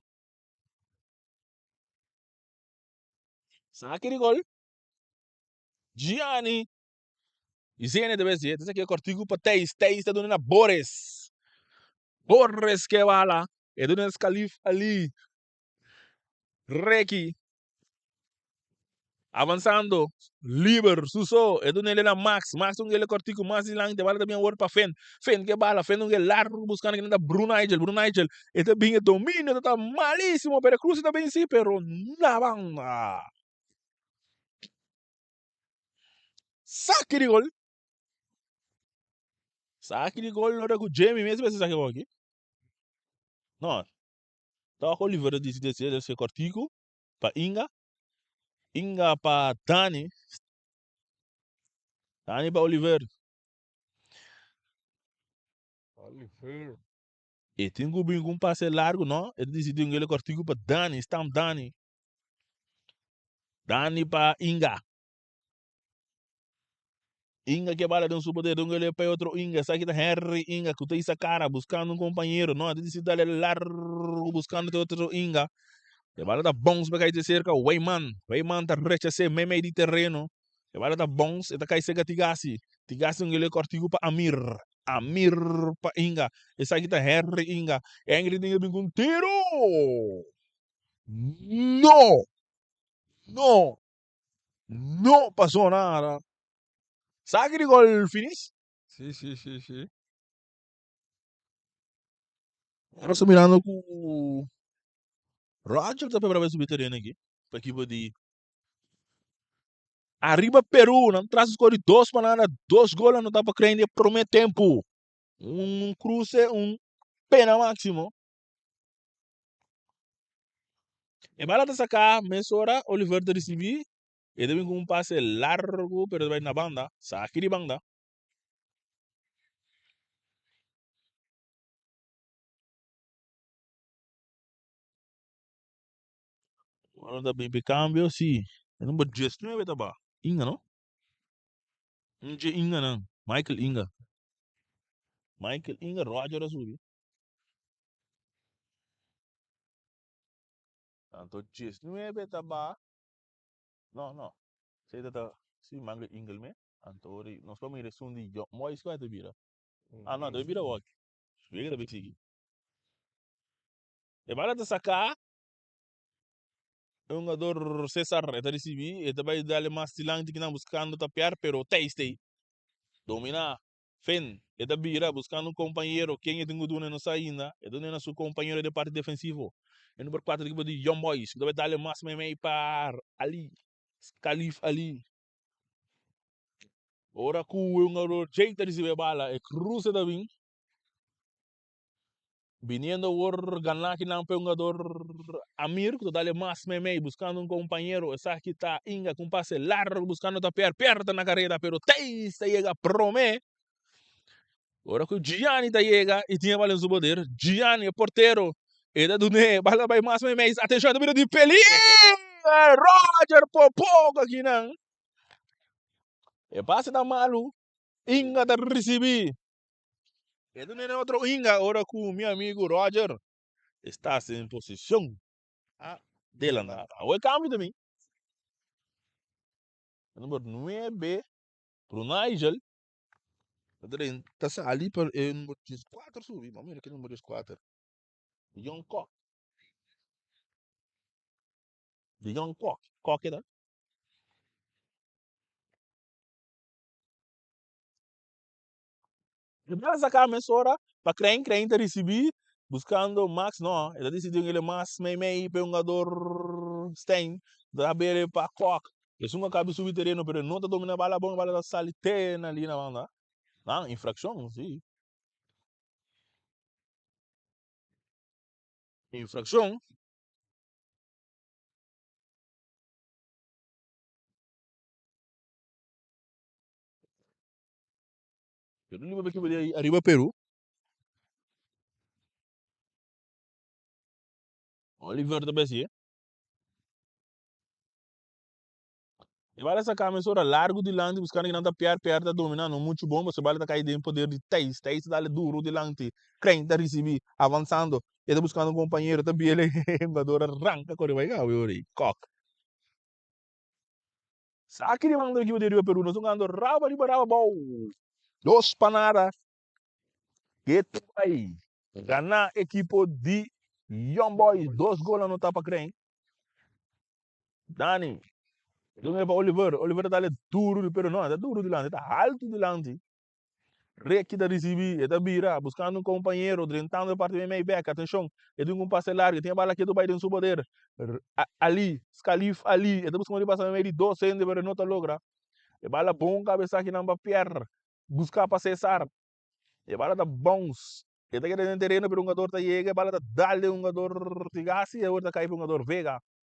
Saque de gol. Gianni. E Zene deve ser. Esse aqui é cortigo para Teis. Teis está dando na Borres. Borres que bala. É dando Scalif ali. Reki. Avançando, Liber, Suso, é do na Max, Max um ele cortico mais lang, de bala também work para Fen, Fen que bala, Fen um ele largo buscando que nada Bruno Nigel, e também é domínio, tá malíssimo, pero Cruz também sim, pero na banda. Saque de gol. Saque de gol, não era com o Jamie mesmo, esse saque aqui. Não, tá com o Oliver desse cortico, para Inga para Dani para Oliver. Oliver. E tem um passe largo, não? Ele decidiu ele cortico para Dani, Stam Dani. Dani para Inga. Inga que bala de um subodeiro, ele para outro Inga, sai que Henry Inga, que tem essa cara buscando um companheiro, não? Ele decide dar largo buscando outro Inga. E bala da bons para cair de cerca, Weyman tá rechacer meio de terreno. E bala da bons, e tá cair cerca Tigasi. Tigasi ele cortigo para Amir para Inga. E sai que Henry Inga. E Ingrid Inga vem com tiro. No! No! No passou nada. Sabe que gol finish? Sim. Agora estou mirando com o Roger tá para subir terreno aqui. Para equipe de Arriba Peru, não traz os de 2 gols, não dá para crer ainda por meio tempo. Cruze, pena máximo. E bala de sacar, Mensora, Oliver de receber. E deve com passe largo, pero vai na banda. Saque de banda. Agora tá bem cambio, sim. Eu não vou just não é betaba. Inga, não? Não é Inga, não. Michael Inga. Roger Azul. Tanto just não é betaba. Não. Sei tá si manga Ingle me. Antori, nós vamos ir sundi yo. Mo isso vai te vira. Não, te vira walk. Vira da bixi. E bala de sacar, um jogador César está recebi, e vai dar mais tilante que não buscando tapear, pero taste. Domina, Fen, e da bira buscando um companheiro, quem é tenho duna no saída, e dona na seu companheiro de parte defensivo. E número 4 equipe de Young Boys, que vai dar mais meio para Ali, Calif Ali. Ora que um jogador jeita de receber bala, e cruza da bem. Viniendo por ganar que não é um jogador Amir, que dá mais meio, buscando um companheiro, essa que está Inga com passe largo, buscando tapear perto na carreira, pero Teis chega prome. Agora que o Gianni chega e tinha bala no poder, Gianni é porteiro, e da Duné, bala vai mais meio, atenção, número de Peli, Roger por pouco aqui não. E passe da malu, Inga da receber. E do Duné outro Inga, agora que o meu amigo Roger está em posição. Dela nada. O cambio também. Número 9, pro Nigel. Está ali para o número 4 subir. Vamos ver aqui número 4. Young Cock. Young Cock. Cock é da. Ele sacar a mensura para crem tá receber buscando Max não, ele decidiu ele mais meio para um jogador Stein, da beira para Cock. Isso não cabe subir terreno, pero não tá dominando a bola, a bola tá salitena ali na banda. Não, infração, sim. Infração. Pero ele vai que arriba Peru. Oliver também assim. E vai essa camisa largo de lante, buscando que não tá perto, dominando, muito bom, você vai tá cair em poder de Teis dá duro de lante, crente tá receber, avançando, e tá buscando um companheiro, também ele jogador arranca, corre vai cá, eu cock. Saque de mando aqui o Rio Peru, nós estamos andando raba, bom, dos panada, que tu vai ganhar equipo de Young Boys, 2 gols no tapa crente, Dani, não é para Oliver tá ali duro, pero não, tá duro de lante, tá alto de lante. Reiki da receber, é da bira, buscando um companheiro, tentando a parte meio back, atenção, é de um passe largo, tem a bala aqui do Biden seu poder, ali, Scalif ali, é da buscando de passar meio de 200, mas não tá logra, é bala bom, cabeça aqui não vai perder, buscar para cessar, é bala da bons, é da que tem terreno para um jogador tá chega, é bala da dale um jogador tigasi, é outra cai para um jogador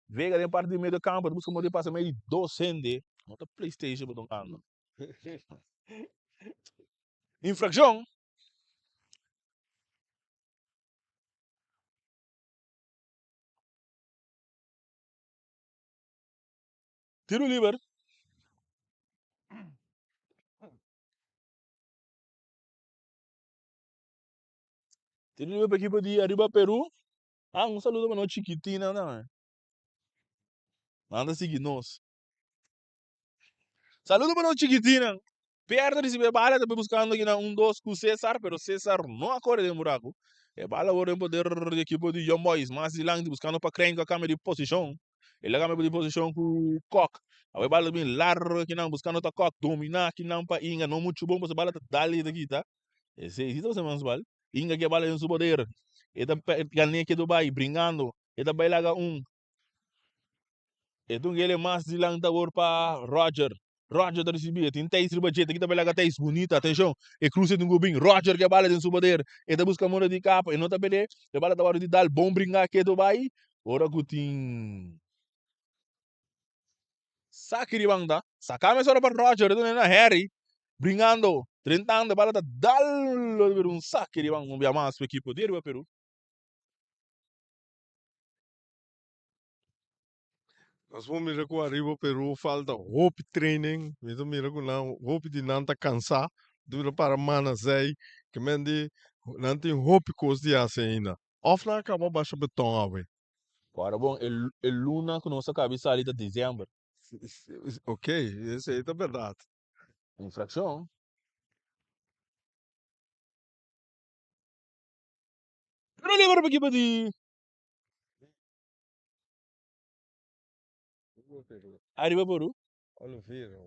Vega tem parte do meio do campo, busca de passar meio de 200, não tá PlayStation, botão infração. Tiro livre. Tiro livre para a equipe de Arriba Peru. Um saludo para nós chiquitina, não. Anda seguir nós. Saludo para nós chiquitina. Perto de receber bala, depois buscando aqui na 1-2 com o César, pero César não acorda de buraco. É bala agora em poder de equipe de Young Boys, mas de lang buscando para crente com a câmera de posição. Ele a câmera de posição com o Cock. A bala bem largo aqui não, buscando o Cock, dominar aqui não para Inga, não muito bom, mas a bala tá dali daqui, tá? Esse aí, você mais bala. Inga que a bala em seu poder. E da ganhei aqui do Dubai, brincando. E da bailaga Então ele é mais de lang para Roger. Roger da recebia, tem 10 ribajet, aqui também lá 10 bonita, atenção, e cruza de um gobinho, Roger que a bala tem poder, e da busca mora de capa, e não tá pele, a bala da hora de dar bom brincar aqui do Dubai, ora que tem saque de banda, sacame só para Roger, então na Harry, brincando, tentando, a bala da dal, um saque de banda, vamos mais para a equipe dele, Peru. Nós vamos mirar com arriba Peru, falta hope training, então mira com não, hope de não tá cansar, dura para manasei, que mende não tem hope coisa de assim ainda. Off na acaba baixa betão ave. Agora bom, el Luna com nossa cabeça ali de dezembro, Ok, isso aí é verdade. infração. Pero livre para a equipe de Arriba Peru. Oliveira.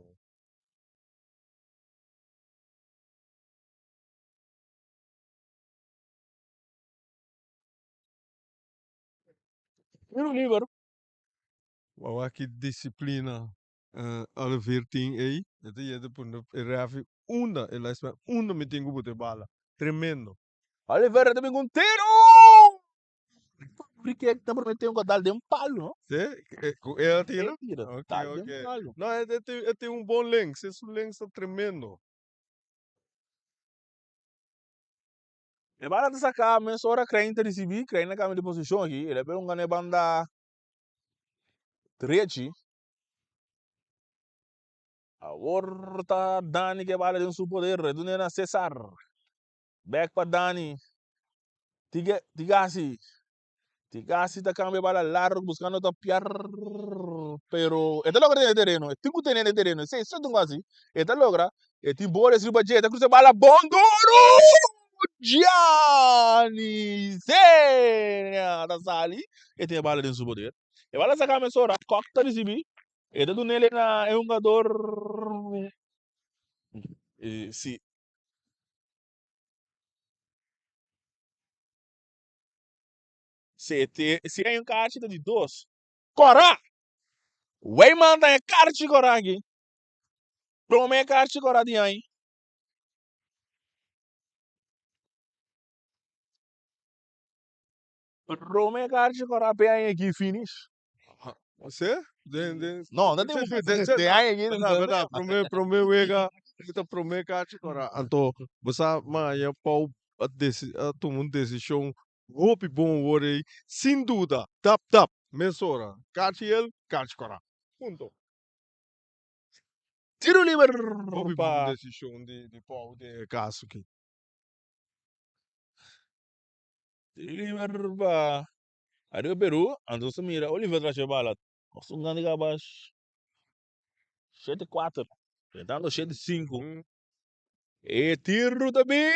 Pero livre. Wauw, que disciplina Oliveira tem aí. Então, ele depois ele uma, ele é uma me tem que bala. Tremendo. Oliveira também com tiro! Porque é que tá prometendo que dar de um palo, não? Ela tira? Tira, Ok, tá de um ok. palo. Não, ele tem um bom lens. Esse lens é tremendo. É barato sacar, mas hora crente receber, crente na câmera de posição aqui. Ele é um ganho banda 13. A horta Dani que bala de um poder, redunda na César. Back para Dani. Tigasi. Tigasi tá câmera bala largo, buscando outra piar. Pero, esta logra ter terreno. Tem que ter terreno. Sei, só um assim. Esta logra. E tem boa esse budget. Cruza bala bom duro! Gianni Senna da Sali e tem a bala dentro do poder. E wala sa kame sora, kokta recebi. E da nele na é um jogador se se é um cartita de dois. Cora! Way manda é carti cora aqui. Prome carti cora de aí. Rome carti cora pe aí aqui finish. Você? Não, não tem de aí aqui, Verdade, prome wega, kita prome kati kora. Anto, basta maya pau tomar decisão, hope bom worei, sem dúvida, tap, mesora, kati el, kati kora. Punto. Tiro livre Hope bom pa decisão de pau de caso aqui. tiro livre pa Arriba Peru, ando se mira, Oliver traz a bala. Nós um grande cabaz 7-4. Tentando 7-5. E tiro também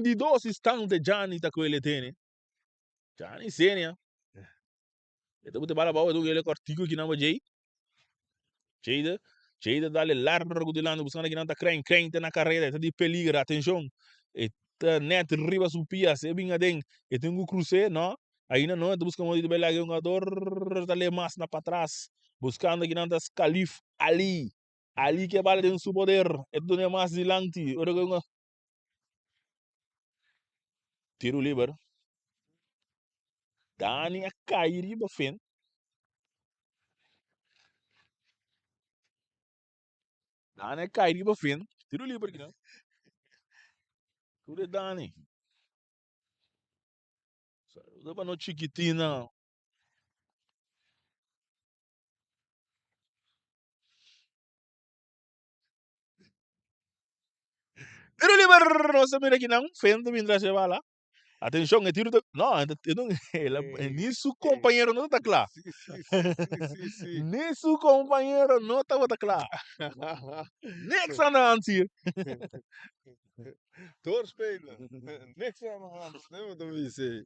de dois instantes Gianni tá com ele tem. Gianni Senia. Então bote bala bawa ele cortico que não jei. Cheida dale largo de lado buscando que não tá crente na carreira, tá de peligro, atenção. E tá net riba supia, se binga den. E tem um cruce, não? Ainda não, tá buscando de bela jogador, tá le mais na para trás. Buscando que não tá Calif Ali. Ali que bala tem su poder. E tu não mais dilante. Ora que tiro livre. Dani a cair riba fen. Dani a cair riba fen. Tiro livre que não. Tudo é Dani. Sabe no chiquitina. Tiro livre. Não se mira que não. Fen também traz a bala. Atenção, é tiro. Não, nem seu companheiro não está claro. Sim. Nem seu companheiro não estava claro. Next aan de hand hier. Doorspelen. Niks aan de hand. Nee, wat dan wie zei.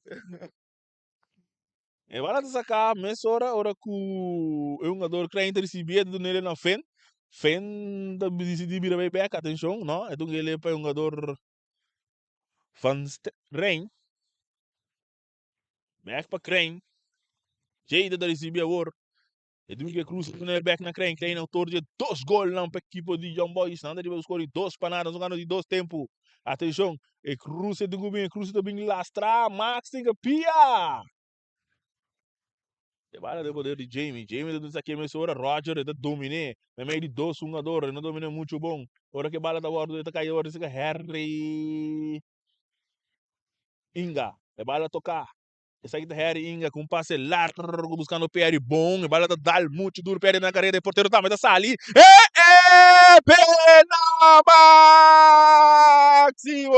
E vai lá sacar, mas ora que o jogador que ainda recebia do nele na fen. Fen da decidi vir bem back, atenção, não? Então ele é para jogador van Rein. Back para Crane. Jeida da recebia agora. E tu que cruza o back na Crane, Crane autor de 2 gols na equipe de Young Boys, não deve escolher 2 panadas, jogando de 2 tempos. Atenção, e cruza do bem, cruza do bem lastra, Max tem que pia. De bala de poder de Jamie de aqui mas ora Roger de domine, mas meio de 2 jogadores, não domina muito bom. Ora que bala da guarda de caiu, ora que Harry Inga, de bala tocar. Essa aqui tá Harry Inga com passe largo, buscando o PR bom. E bala tá dal muito duro, PR na carreira. E porteiro tá, mas tá ali. Pena máximo!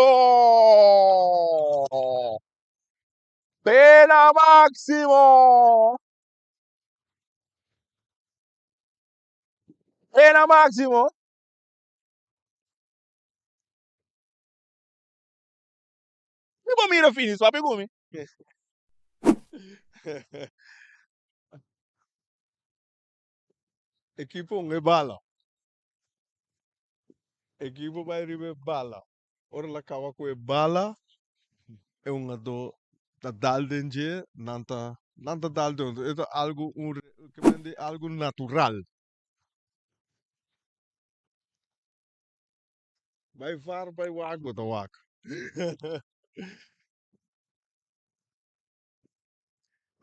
Pena máximo! Pena máximo! E bom, mira, fini, só pegou, me. Equipo nge bala. Equipo vai ribe bala. Ora la kawa ko e bala. É do da daldenje nanta dalden. É algo que vende algo natural. Vai var vai wag da wag.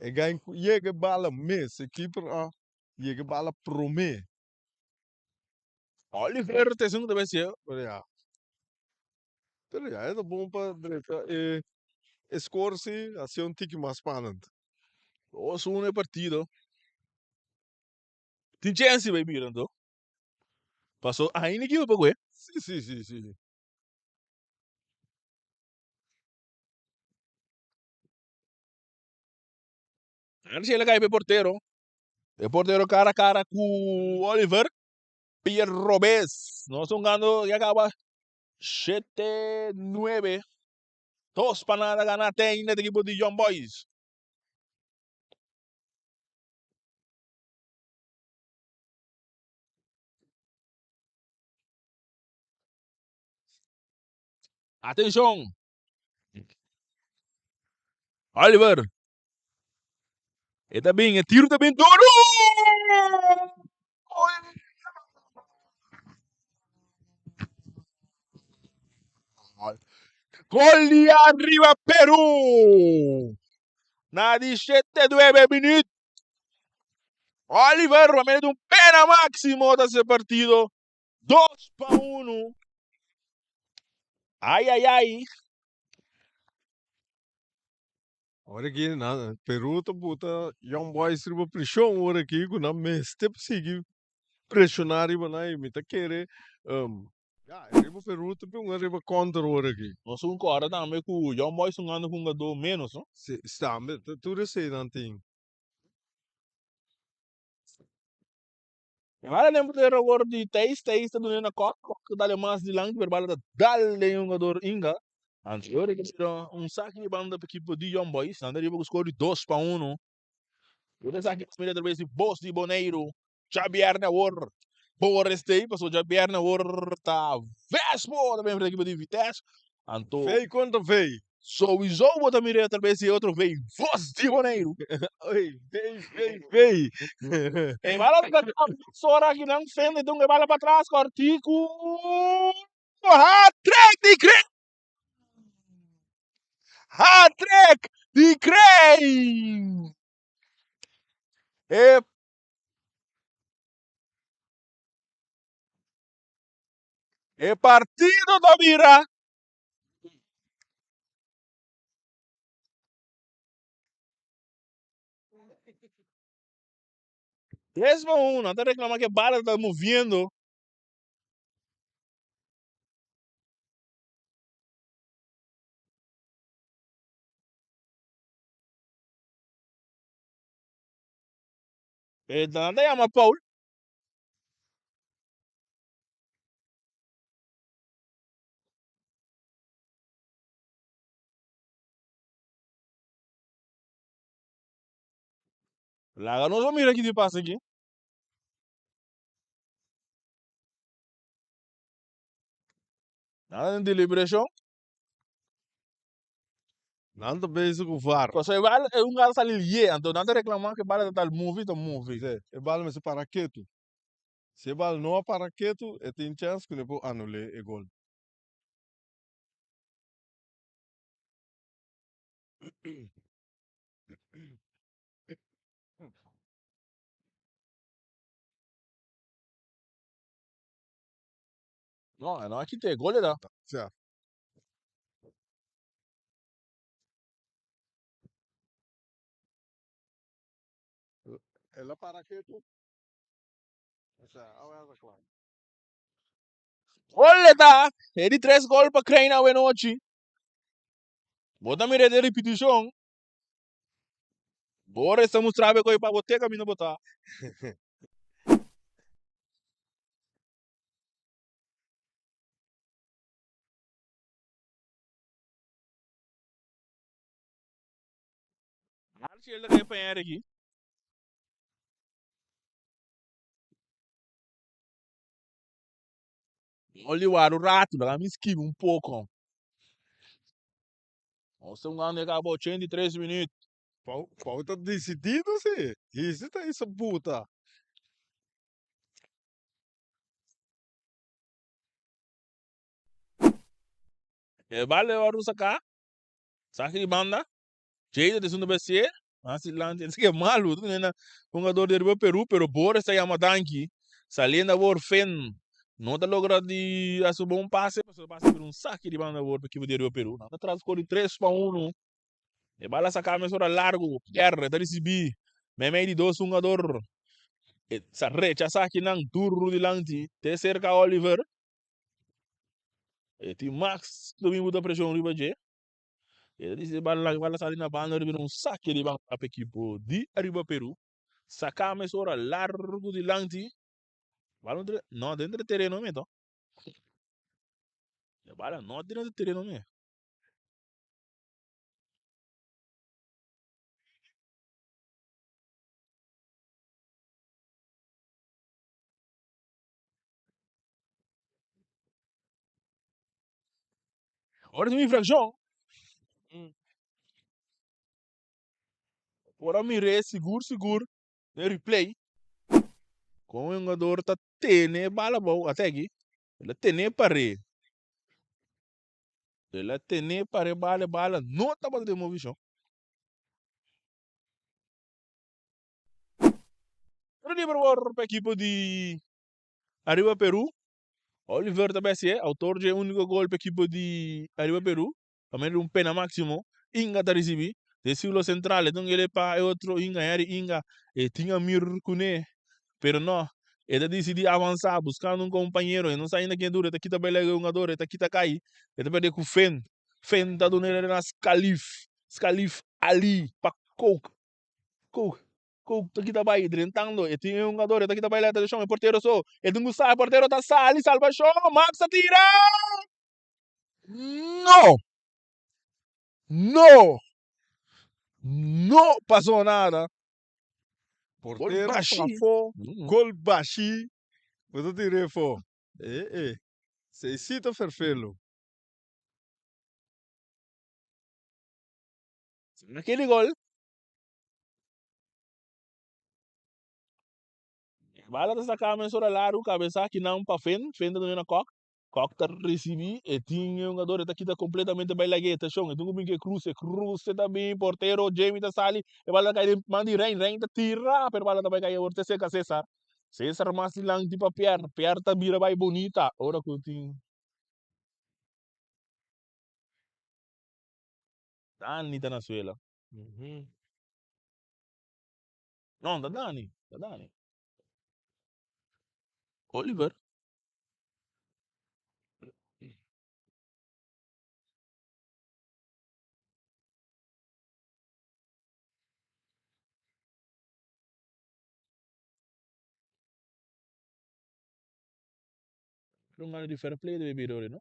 E gain yege bala mes keeper a yege bala prome. Oliver, te segundo também se eu. Ja. Ja, é bom para score-se assim um tique mais spannend. O segundo partido. Tem chance, vai mirando. Passou ainda que eu paguei. Sim. Antes ele cai para porteiro. O porteiro cara a cara com o Oliver. Pierre Robes. Nós estamos ganhando e acaba 7-9. 2 para nada ganhar até ainda da equipe de Young Boys. Atenção! Oliver! Está bem, é tiro também duro! Gol arriba Peru! Na 19 minutos. Oliver Romero un pena máximo de ese partido. 2-1. Ai, ai, ai. Ora aqui, na Peru, tá bota Young Boys riba pressão, ora aqui, com na meste, seguir pressionar riba na e mita querer, riba Peru, tá bem, riba contra, ora aqui. Nós somos agora também com o Young Boys jogando com um jogador menos, não? Está, tudo sei, não tem. Agora lembro de agora de Teis tá doendo na coca, que dá mais de lang, verbal da dá-lhe um jogador Inga. Anterior, que tira saque de banda para a equipe de Young Boys, na deriva com o score de 2-1. O saque de primeira vez de Boss de Boneiro, Javier Nawor. Boa restei, passou Javier Nawor, tá Vespo, também para a equipe de Vitesse. Anto, Feio contra feio. sowieso wat dan weer talvez e outro veio voz de Boneiro. Oi, feio. E bala ka sora que não fende, então bala para trás, cortico. Hat-trick de Cray! Hat-trick de Cray! E, e partido da Mira. Mesmo um, não tá reclamando que a bala tá movendo. E nada chama Paul. Lá nós vamos mirar aqui de passa aqui. Nada de deliberação. Nada beijo com o VAR. Porque bala é um cara salir então nada reclamando que bala tá movie, tá movie. É bala, mas é para quieto. Se bala não é para quieto, tem chance que depois anule o gol. Não, aqui tem gol, da. Certo. Ela para quieto. Claro. Olha, tá. Ele 3 gols para Kraina a noite. Bota mira de repetição. Bora estamos trabe com para botar caminho botar. Marcha ele que apanhar aqui. Olha o rato, dá me esquiva um pouco. Nós estamos ganhando acabou 83 minutos. Falta decidido, sim. Isso tá essa puta. Vale o Russa cá. Saque de banda. Jeito de segundo BC. Asilante. Isso que é malo. Um jogador de Peru, pero bora está chamando aqui. Saliendo a Fen. Não está logrando de assumir um passe. Mas o passe por saque de banda para a equipe de Peru. Não está atrás de 3-1. E bala sacar mais hora largo. Pierre, está recebi. Memei de 2 jogador. Sa recha saque não. Turro de lanti. Te cerca Oliver. E tem Max. Domingo da pressão riba J. Ele disse bala sair na banda de um saque de banda para a equipe de Arriba Peru. Sacar mais hora largo de lanti. Bala não dentro do terreno mesmo. Bala não dentro do terreno mesmo. Agora tem uma infração. Agora mirei seguro. No replay. Com o jogador tá tendo bala boa até aqui. Ele tem pare. Ele tem pare bala. Não tá batendo movição. Ready para a equipe de Arriba Peru. Oliver também é autor de único gol para a equipe de Arriba Peru. Também um pena máximo. Inga tá recebi. De círculo central. Então ele para outro Inga. Inga. E tinha mir Kune. Pero não. Ele decidiu avançar, buscando um companheiro. E não saindo quem dura. Está aqui também é um jogador. Está aqui cai. Ele perde com o Fen. Fen está dando ele nas Scalif ali. Para Coke. Kita bay drentando e tinha um jogador kita bay lá deixou o porteiro só e dungu sai porteiro tá sali salva show Max atira no passou nada Porteiro baixinho. pafou, gol baixinho. Você tirei fo. Seisito ferfelo. Naquele gol bala tá sacando sobre lá o cabeça que não para fenda do na cock tá recebi e tinha um jogador tá aqui completamente bem lagueta chão e dungu que cruze também porteiro Jamie tá sali e bala cai mandi rain tá tira per bala tá vai cair orte seca César mas lang tipo Pierre tá bira vai bonita ora que tem Dani tá na suela não tá Dani Oliver não ganha de fair play de bebidore não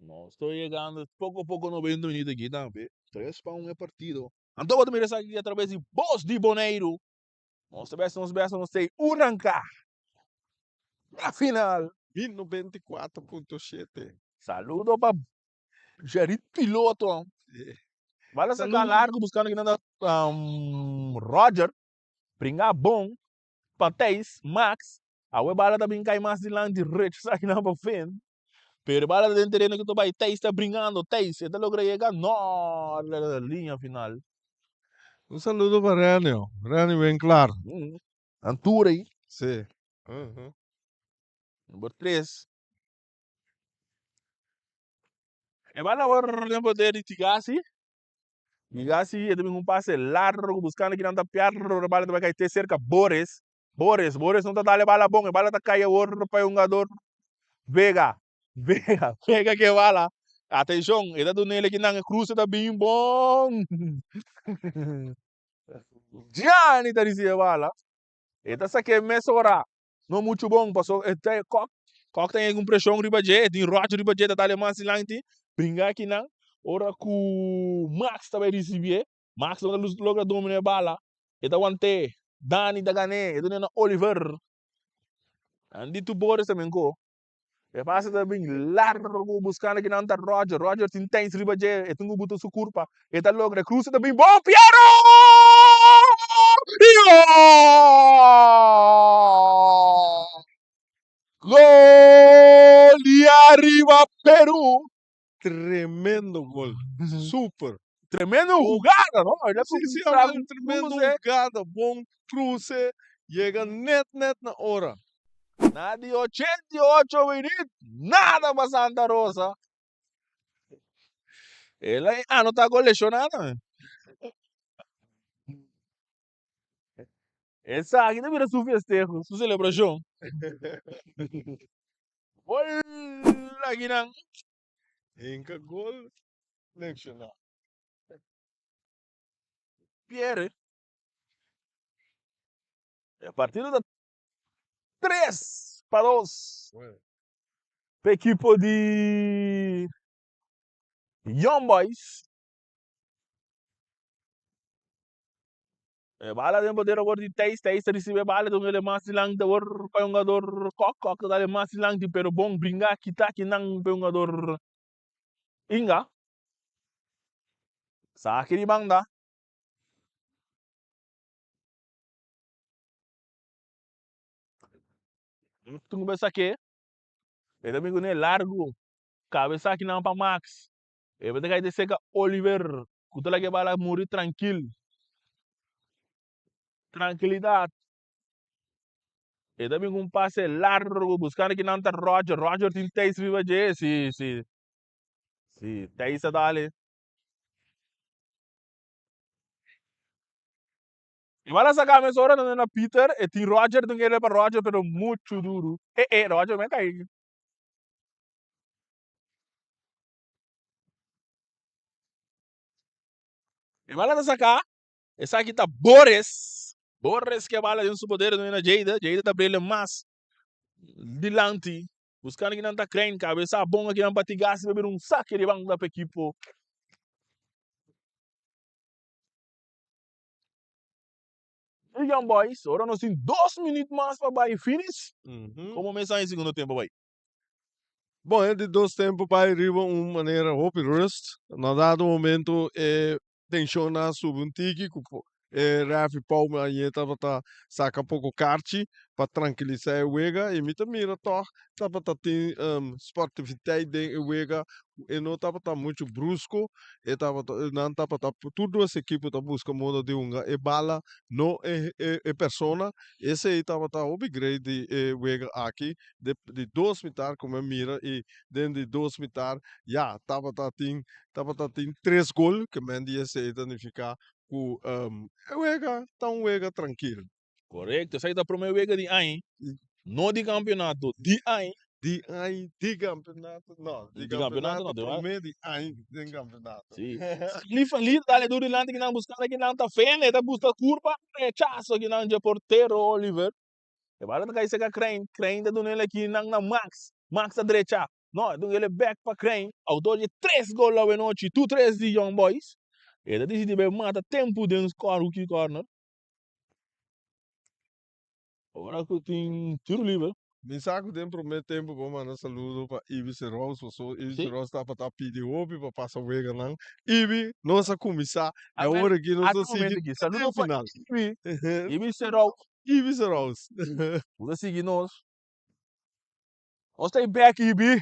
no estoy llegando poco a poco 90 minutos aqui também 3 para 1 é partido então vou me aqui através de Voz de Boneiro nos sei arrancar a final Vino 24.7. saludo para Jair Piloto vale sacar largo buscando aqui na Roger brincar bom Patéis Max a bala também cai mais de lá de reto sai na para frente pero bala dentro terreno que tu vai Teis está brincando Teis está logra chegar no la linha final Un saludo para Rânio. Rânio bem claro. Antura aí Sim. número 3 e bala agora tempo de Tigasi Tigasi também um passe largo buscando aqui na piarro a bala vai cair ter cerca Boris não está dando bala bom a bala está caindo outro para um jogador Vega que bala atenção ele está nele aqui na cruz está bem bom Gianni está dizendo bala eta saque mesora não muito bom passou até Cock tem alguma pressão riba je tem Roger riba je da alemã se lanti brincar aqui não ora com Max também receber Max logra dominar bala eta wante Dani da Gane eta na Oliver andi tu Boris também go e passa também largo buscando aqui não tá Roger tem tens riba je eta ngu buto su curpa eta logra cruza também bom Piero Gol de Arriba Peru. Tremendo gol. Super. Tremendo jugada, ¿no? Sí, un tremendo jugada. Bom cruce. Llega net na hora. Nadie 88 minutos. Nada para Santa Rosa. Ele não tá gol lesionado. Essa aqui não vira su festejo, su celebração. Gol aqui não. Enca gol. Lesionado. Pierre. A partir da 3-2. Para a equipe de Young Boys. bala den poder agora de Teis receber bala do ele mais lang da war pa yung jogador kok dali mais lang di pero bom bringa kita kinang pa yung jogador Inga sa akin ibang da tung ba sa ke e também com largo cabeça aqui não para Max e vai ter que ser Oliver kuta lagi bala muri tranquilidade e também com passe largo buscando que não tá Roger tem Teis viva je si Teis dali e bala sa kami sora na Peter e tem Roger tem ele para Roger pero muito duro Roger me cai e bala sa ka essa aqui tá Borres que bala de poder na Jada tá brilhando mais Dilanti, buscando que não tá crendo, cabeça bom aqui não para tigar, se beber saque de banco da equipe. E Young Boys, agora nós temos 2 minutos mais para vai finish. Como começar em segundo tempo, vai? Bom, é de dois tempos para arriba uma maneira hope rust. Na dado momento, tensiona sobre um tique, Rafi Palma aí estava saca pouco karte para tranquilizar o Wega e me mira toch estava tem sportividade de Wega e não estava muito brusco e estava não estava tudo essa equipe tá busca modo de unga e bala não é persona esse aí estava upgrade de Wega aqui de 2 mitar como mira e dentro de 2 mitar já tem 3 gols que Mendy esse identificar o Wega tá Wega tranquilo. Correto, essa aí tá pro meu Wega de aí, não de campeonato, de aí. De campeonato, não. De campeonato não, pro meio de aí, de campeonato. Sim. Ali, dale duro lante que não buscando que não tá fene, tá busca curva, rechaço que não de porteiro Oliver. E bala tá cair seca crane tá dando ele aqui na Max a direita. Não, então ele back para crane, autor de 3 gols lá noite, 2-3 de Young Boys. Ele decide bem mata tempo de um score o que corner. Agora que tem tiro livre. Me saco dentro pro meio tempo, vou mandar saludo para Ibi Serros, Ibi Serros tá para pedir hobby para passar o Wega não. Ibi, nossa começar, é hora que nós estamos seguindo saludo final. Ibi Serros. Ibi Serros. Vamos seguir nós. Nós tá back, Ibi.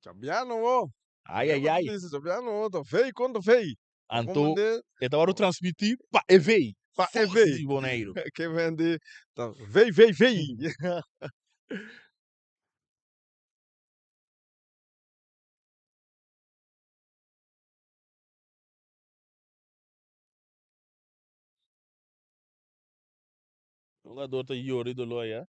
Champiano, ó. Ai. Champiano, tá feio, quanto feio. Anto, eu hora transmitir para EVEI. Para EVEI. De Boneiro. Que vende, tá, vei. O jogador tá Yori do Loia.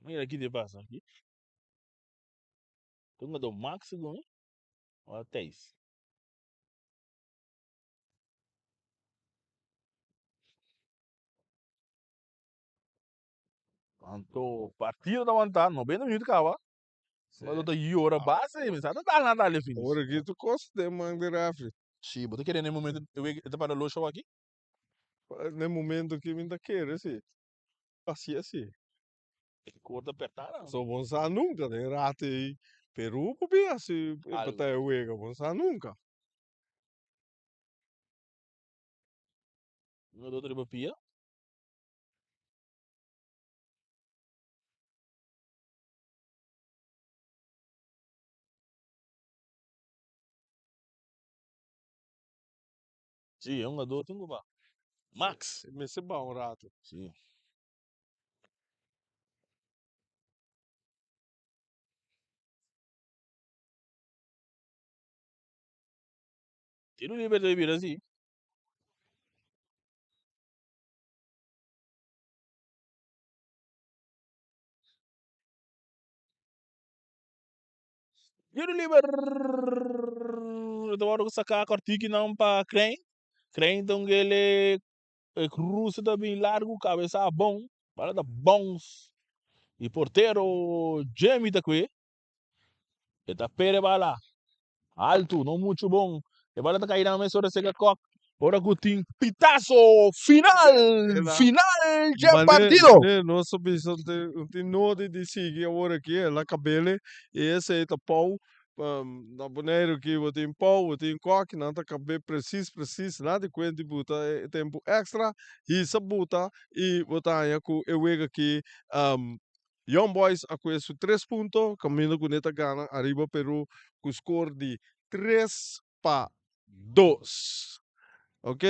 Mira aqui de passa aqui. Tunga do Max gon. Ó, Teis. Anto, partida da vantagem, 90 minutos acaba. Mas tá Yora base, mas tá nada ali finish. Agora aqui tu gosta de mandar Rafi. Sim, você querendo no momento, eu para o show aqui? No momento que me ainda quer, assim. Paciência. Corta apertada. Só vão usar nunca, né? Rate aí. Peru, porque assim, até o Ega, vão usar nunca. Não dou tribo pia. Sim, é um jogador, tem que Max. Mas é bom, rato. Sim. Tiro livre de vir assim. Tiro livre. Eu vou sacar a cortique não para crane. Creighton ele cruza também largo, cabeça bom, parada bons. E porteiro Jamie Takwe, eta pere bala, alto, não muito bom. E bala tá caindo na mesa, ora sega cock. Ora Gutin, pitazo final de partido. Não sabia se tem nodig de seguir agora aqui, ela cabelo, e esse é o pau, na boneiro que eu tenho pau, eu tenho coque, não tá cabelo preciso, nada de quanto buta tempo extra, e essa buta, e botar aí com eu vejo aqui, Young Boys a com 3 pontos, caminho com neta gana, arriba Peru, com score de 3-2. Ok,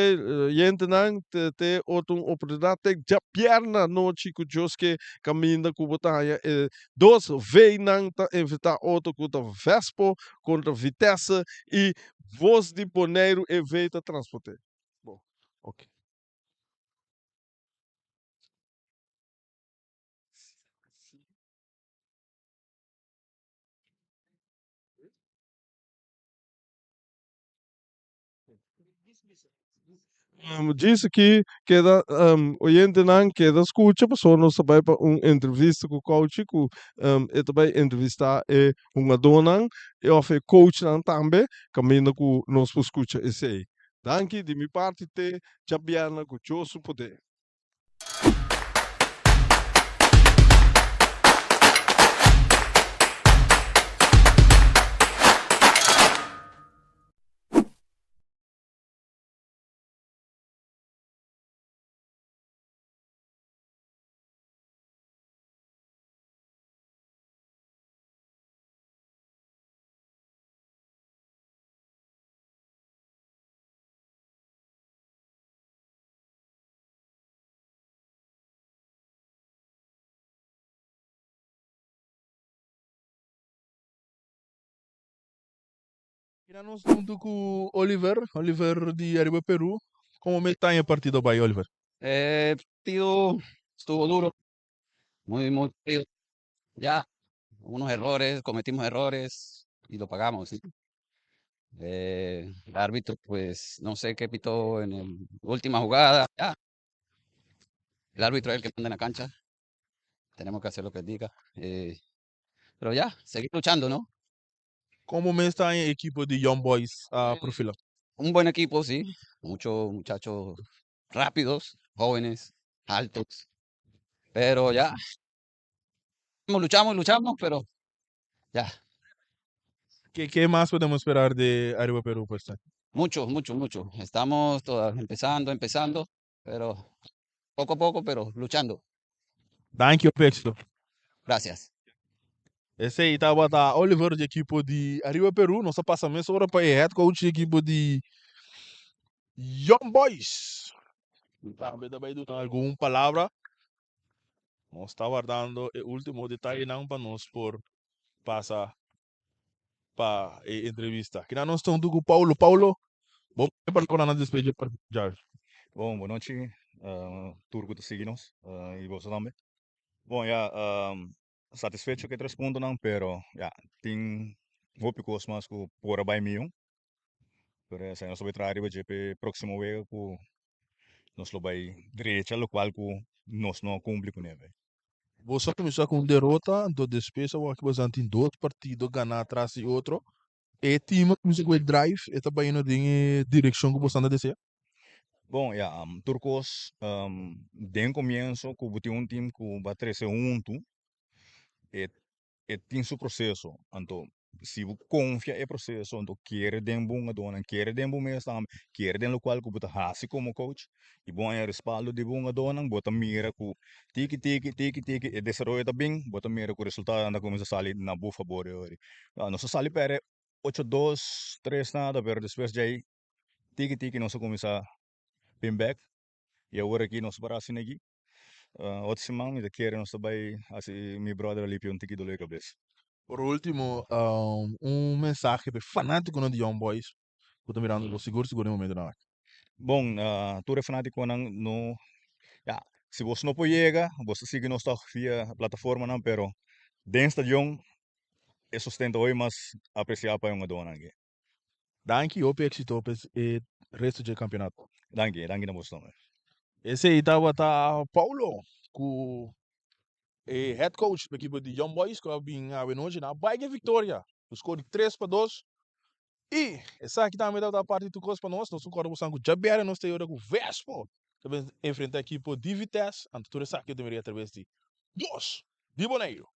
gente não te outra oportunidade já perna noite que os que caminha com batalha dois vem não tá evitar outro contra Vespo contra Vitesse e voz de Boneiro evita transporte. Bom, ok. Disse que queda oyente não queda escuta pessoa não sabe para entrevista com o coach com e também entrevistar uma dona e oferece coach não também caminho com nós escuta esse aí. Danke de minha parte te já biana com o poder. Aqui nós junto com Oliver de Arriba Peru. Como me está em partido by Oliver? El partido estuvo duro, muy frío. Ya, unos errores, cometimos errores y lo pagamos. ¿Sí? El árbitro, pues, no sé qué pitó en la última jugada. Ya, el árbitro es el que manda en la cancha. Tenemos que hacer lo que él diga. Pero ya, seguir luchando, ¿no? Como me está em equipo de Young Boys profila? Un buen equipo, sí. Muchos muchachos rápidos, jóvenes, altos. Pero ya, luchamos, pero ya. ¿Qué más podemos esperar de Arriba Peru? Pues? Mucho. Estamos empezando, pero poco a poco, pero luchando. Thank you, éxito. Gracias. Esse aí estava da Oliver de equipo de Arriba Peru. Nossa passamento agora para head coach de equipo de Young Boys. Também alguma palavra? Nós está guardando o último detalhe não para nós por passar para a entrevista. Aqui nós estamos com o Paulo. Paulo, vamos para a despedida para Jorge. Bom, boa noite, turco de signos e você também. Bom, já satisfeito que 3 pontos não, pero já tem hópicos mais que por abaixo mil. Por isso, nós vamos trazer o GP próximo vez que nós vamos direita, o qual que nós não cumpre com ele. Você começou com derrota, do despesa, o que você tem dois partidos, ganhar atrás e outro. E time começou com o drive, e também não tem direção que você anda a dizer. Bom, já, turcos, de começo, que botou time que vai 13-1, tem seu processo. Então, se você confia no processo, então quer den bom dona, quer den bom mês também, quer den local que você hace como coach, e bom é respaldo de bom dona, você mira que tiki, e desenvolve bem, você mira que o resultado anda começa a sair na boa favor. Não se sai para 8-2, 3 nada, pero depois de aí, tiki, não se começa a bem back, e agora aqui não se para assim aqui. Outra semana, eu quero não saber, assim, meu brother ali, um tiki do lei cabeça. Por último, mensaje para fanático de Young Boys. Eu estou mirando, vou seguro em momento não. Bom, tu é fanático no, ja, se você não pode chegar, você sigue nossa via plataforma não, pero dentro de é sustento hoje, mas apreciar para uma dona aqui. Danke, eu éxito e resto do campeonato. Danke na moção. Esse aí estava Paulo, com head coach da equipe de Young Boys, que vem a hoje na Baia Victoria. O score de 3-2. E essa aqui também dá parte do curso para nós. Nós estamos com o Jabiara, nós temos o Vespo. Também enfrentar a equipe de Vitesse. Então, tudo isso aqui eu deveria através de 2 de Boneiro.